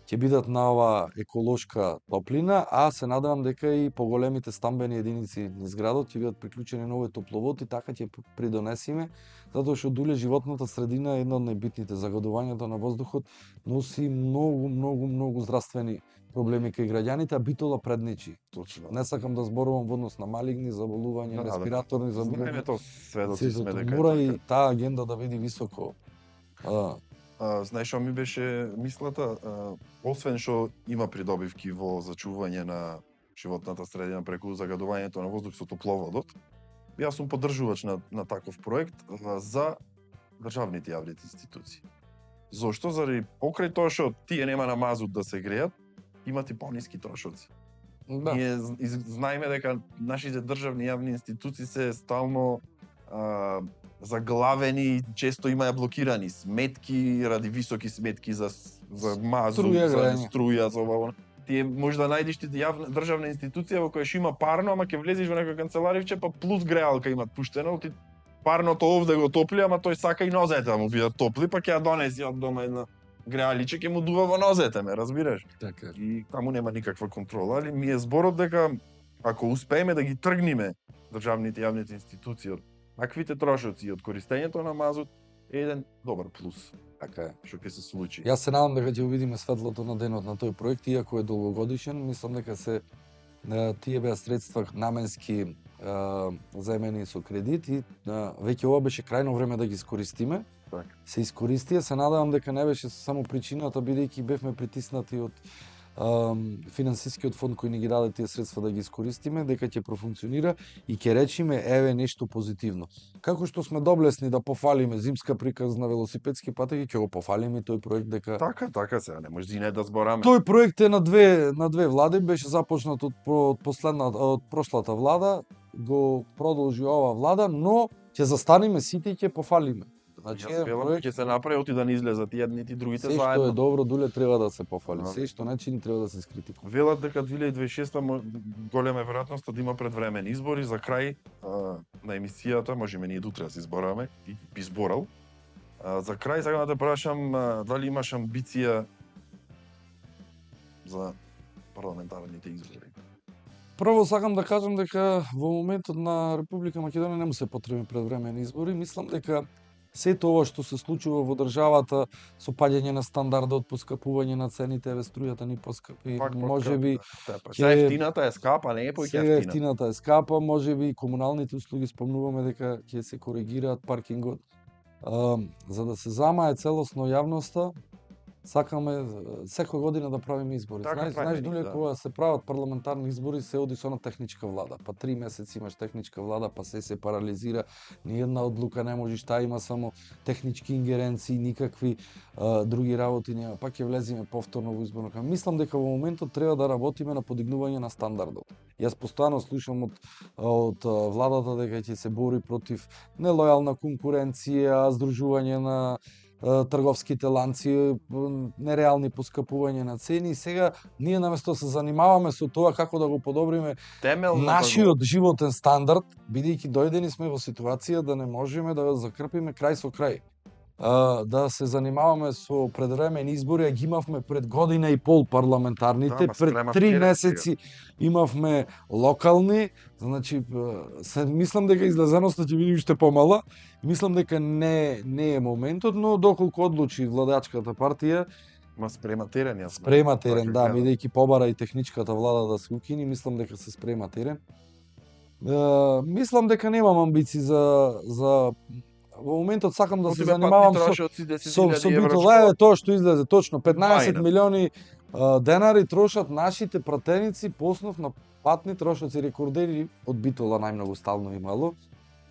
ќе бидат на ова еколошка топлина, а се надевам дека и поголемите стамбени единици низ градот ќе бидат приклучени на овој топловод и така ќе придонесиме, затоа што дуле животната средина е една од најбитните. Загадувањето на воздухот носи многу здравствени проблеми кај граѓаните, а Битола предничи. Точно. Не сакам да зборувам во однос на малигни заболувања, Да, да. респираторни Знаеме заболувања. тоа, сведоци сме дека Мора е и така. таа агенда да види високо. Знаеш што ми беше мислата, освен што има придобивки во зачување на животната средина преку загадувањето на воздух со топловодот, јас сум поддржувач на таков проект за државните јавните институции. Зошто? Заради покрај тоа што тие нема на мазут да се греат, имат и пониски трошоци. Да. Ние знаеме дека нашите државни јавни институции се стално заглавени, често имаја блокирани сметки ради високи сметки за мазут, Струја, за грејање. струја, за ова. Тие може да најдеш државна институција во која што има парно, ама ќе влезеш во некоја канцеларивче, па плюс греалка имат пуштено, ти парното овде го топли, ама тој сака и нозете да му бидат топли, па ќе ја донеси од дома една греаличе, ќе му дува во нозете, ме разбираш? Така. И таму нема никаква контрола, али ми е зборот дека ако успееме да ги тргниме државните јавните институции од таквите трошоци и од користењето на мазут, е еден добар плюс Така е. што ќе се случи. Јас се надам дека ќе увидиме светлото на денот на тој проект, иако е долгогодишен. Мислам дека тие беа средства наменски заемени со кредит и веќе ова беше крајно време да ги искористиме. Така. Се искористија, се надевам дека не беше само причината, бидејќи бевме притиснати од финансискиот фонд кој ни ги даде тие средства да ги искористиме, дека ќе профункционира и ќе речиме еве нешто позитивно. Како што сме доблесни да пофалиме зимска приказна на велосипедски патеки, ќе го пофалиме и тој проект дека Така сега, не може и не да збораме. тој проект е на две влади, беше започнат од прошлата влада, го продолжи ова влада, но ќе застанеме сите и ќе пофалиме. Значи, Јас велам ќе се направи оти да не излезат и едните и другите се што е заедно. добро, дуле треба да се пофали. Да. Се што не чини треба да се скритикува. Велат дека 2026 голема е веројатноста да има предвремени избори за крај на емисијата, можеме ние утре да се избораме и би зборал. За крај сакам да те прашам дали имаш амбиција за парламентарните избори. Прво сакам да кажам дека во моментот на Република Македонија не му се потребни предвремени избори. Мислам дека сето ова што се случува во државата со паѓање на стандардот, поскапување на цените, еве струјата ни поскапи, можеби Сега ефтината е скапа, не е поќе сега ефтина. ефтината е скапа, можеби комуналните услуги спомнуваме дека ќе се коригираат паркингот. За да се замае целосно јавноста, сакаме секоја година да правиме избори. Така Знаеш, правиме, Дуле, да. кога се прават парламентарни избори, се оди со на техничка влада. Па 3 месеци имаш техничка влада, па се парализира, ни една одлука не можеш, таа има само технички ингеренции, никакви други работи нема. Пак ќе влеземе повторно во изборна кампања. Мислам дека во моментот треба да работиме на подигнување на стандардот. Јас постојано слушам од владата дека ќе се бори против нелојална конкуренција, здружување на трговските ланци, нереални поскапување на цени. И сега ние наместо да се занимаваме со тоа како да го подобриме нашиот животен стандард, бидејќи дојдени сме во ситуација да не можеме да закрпиме крај со крај. Да се занимаваме со предвремени избори, а ги имавме пред година и пол парламентарните, пред 3 месеци имавме локални, значи мислам дека излезеноста ќе биде уште помала. Мислам дека не е моментот, но доколку одлучи владачката партија, спрема терен, јас. Спрема терен, да, бидејќи побара и техничката влада да се укини, мислам дека се спрема терен. Мислам дека немам амбиции за во моментот сакам да се занимавам со битола, тоа што излезе точно 15 милиони денари трошат нашите пратеници по основ на патни трошоци рекордери од битола најмногу стално имало.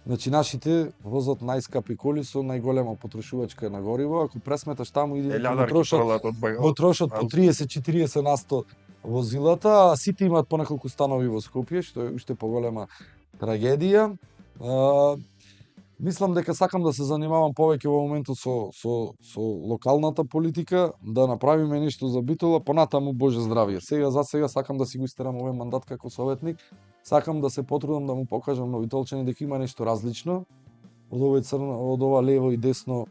Значи нашите возат најскапи коли со најголема потрошувачка на гориво, ако пресметаш таму иде го трошат по 30-40 на 100 возилата, а сите имаат по неколку станови во Скопје, што е уште поголема трагедија. Мислам дека сакам да се занимавам повеќе во моментот со локалната политика, да направиме нешто за Битола, понатаму Боже здравје. За сега сакам да си го истерам овој мандат како советник. Сакам да се потрудам да му покажам на битолчани дека има нешто различно од ова лево и десно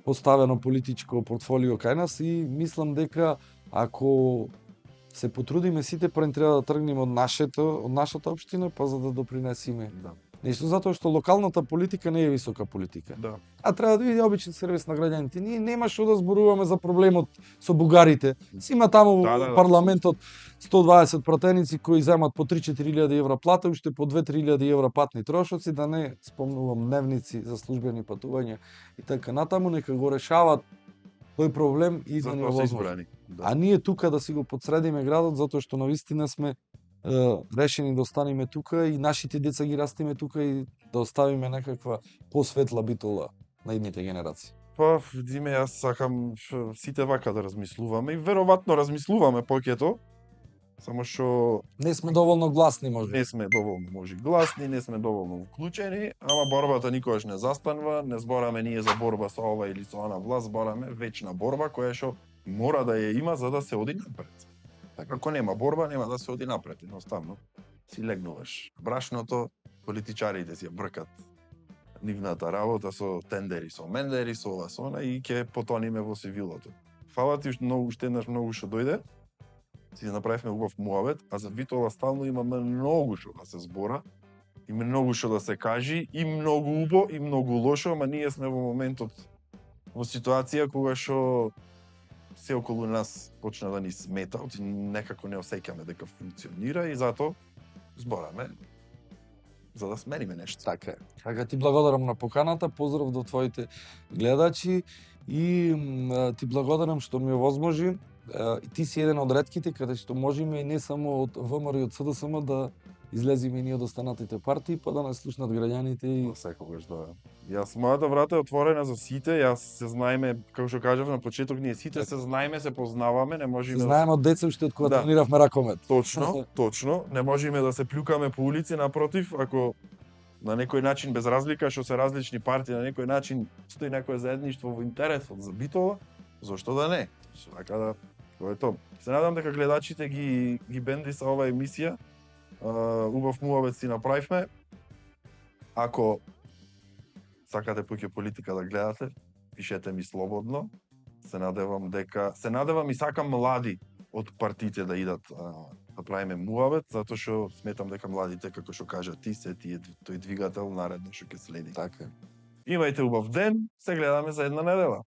поставено политичко портфолио кај нас, и мислам дека ако се потрудиме сите, пред треба да тргнеме од нашата општина, па за да допринесиме. Да. Нешто затоа што локалната политика не е висока политика. Да. А треба да биде обичен сервис на граѓаните. Ние нема што да зборуваме за проблемот со бугарите. Си има таму во парламентот 120 пратеници кои земат по 3-4 евра плата, уште по 2-3 евра патни трошоци, да не спомнувам дневници за службени патувања и така натаму, нека го решават тој проблем и да не возможно. А ние тука да си го подсредиме градот, затоа што навистина сме решени да останеме тука и нашите деца ги растиме тука и да оставиме некаква посветла Битола на идните генерации. Па, диме, јас сакам сите вака да размислуваме и веројатно размислуваме поќето, само што не сме доволно гласни, може. Не сме доволно гласни, не сме доволно вклучени, ама борбата никогаш не застанува, не збораме ние за борба со ова или со она власт, збораме вечна борба која што мора да ја има за да се оди напред. Ако нема борба, нема да се оди напред, едноставно. Си легнуваш брашното, политичарите си ја бркат нивната работа со тендери, со мендери, со ова, со она и ќе потониме во сивилото. Фала ти уште еднаш многу што дојде, си направивме убав муабет, а за Битола стално има многу што да се збора, и многу што да се кажи, и многу убо, и многу лошо, ама ние сме во моментот во ситуација кога што се околу нас почна да ни смета, и некако не осеќаме дека функционира и затоа збораме за да смениме нешто. Така е. Така ти благодарам на поканата, поздрав до твоите гледачи и ти благодарам што ми овозможи. Ти си еден од ретките каде што можеме и не само од ВМРО и од СДСМ да излеземе ние од останатите партии, па да нас слушнат граѓаните и секогаш да. Јас мојата врата е отворена за сите, јас се знаеме, како што кажав на почеток, ние сите се знаеме, се познаваме, не можеме. Се знаеме од деца уште од кога трениравме ракомет. Точно, не можеме да се плюкаме по улици, напротив, ако на некој начин без разлика што се различни партии, на некој начин стои некое заедништво во интересот за Битола, зошто да не? Така да, тоа е тоа. Се надам дека гледачите ги бенди со оваа емисија. Убав муабет си направивме. Ако сакате поќе политика да гледате, пишете ми слободно. Се надевам и сакам млади од партиите да идат да правиме муабет, затоа што сметам дека младите, како што кажа ти, се тој двигател наредно што ќе следи. Така. Имајте убав ден, се гледаме за една недела.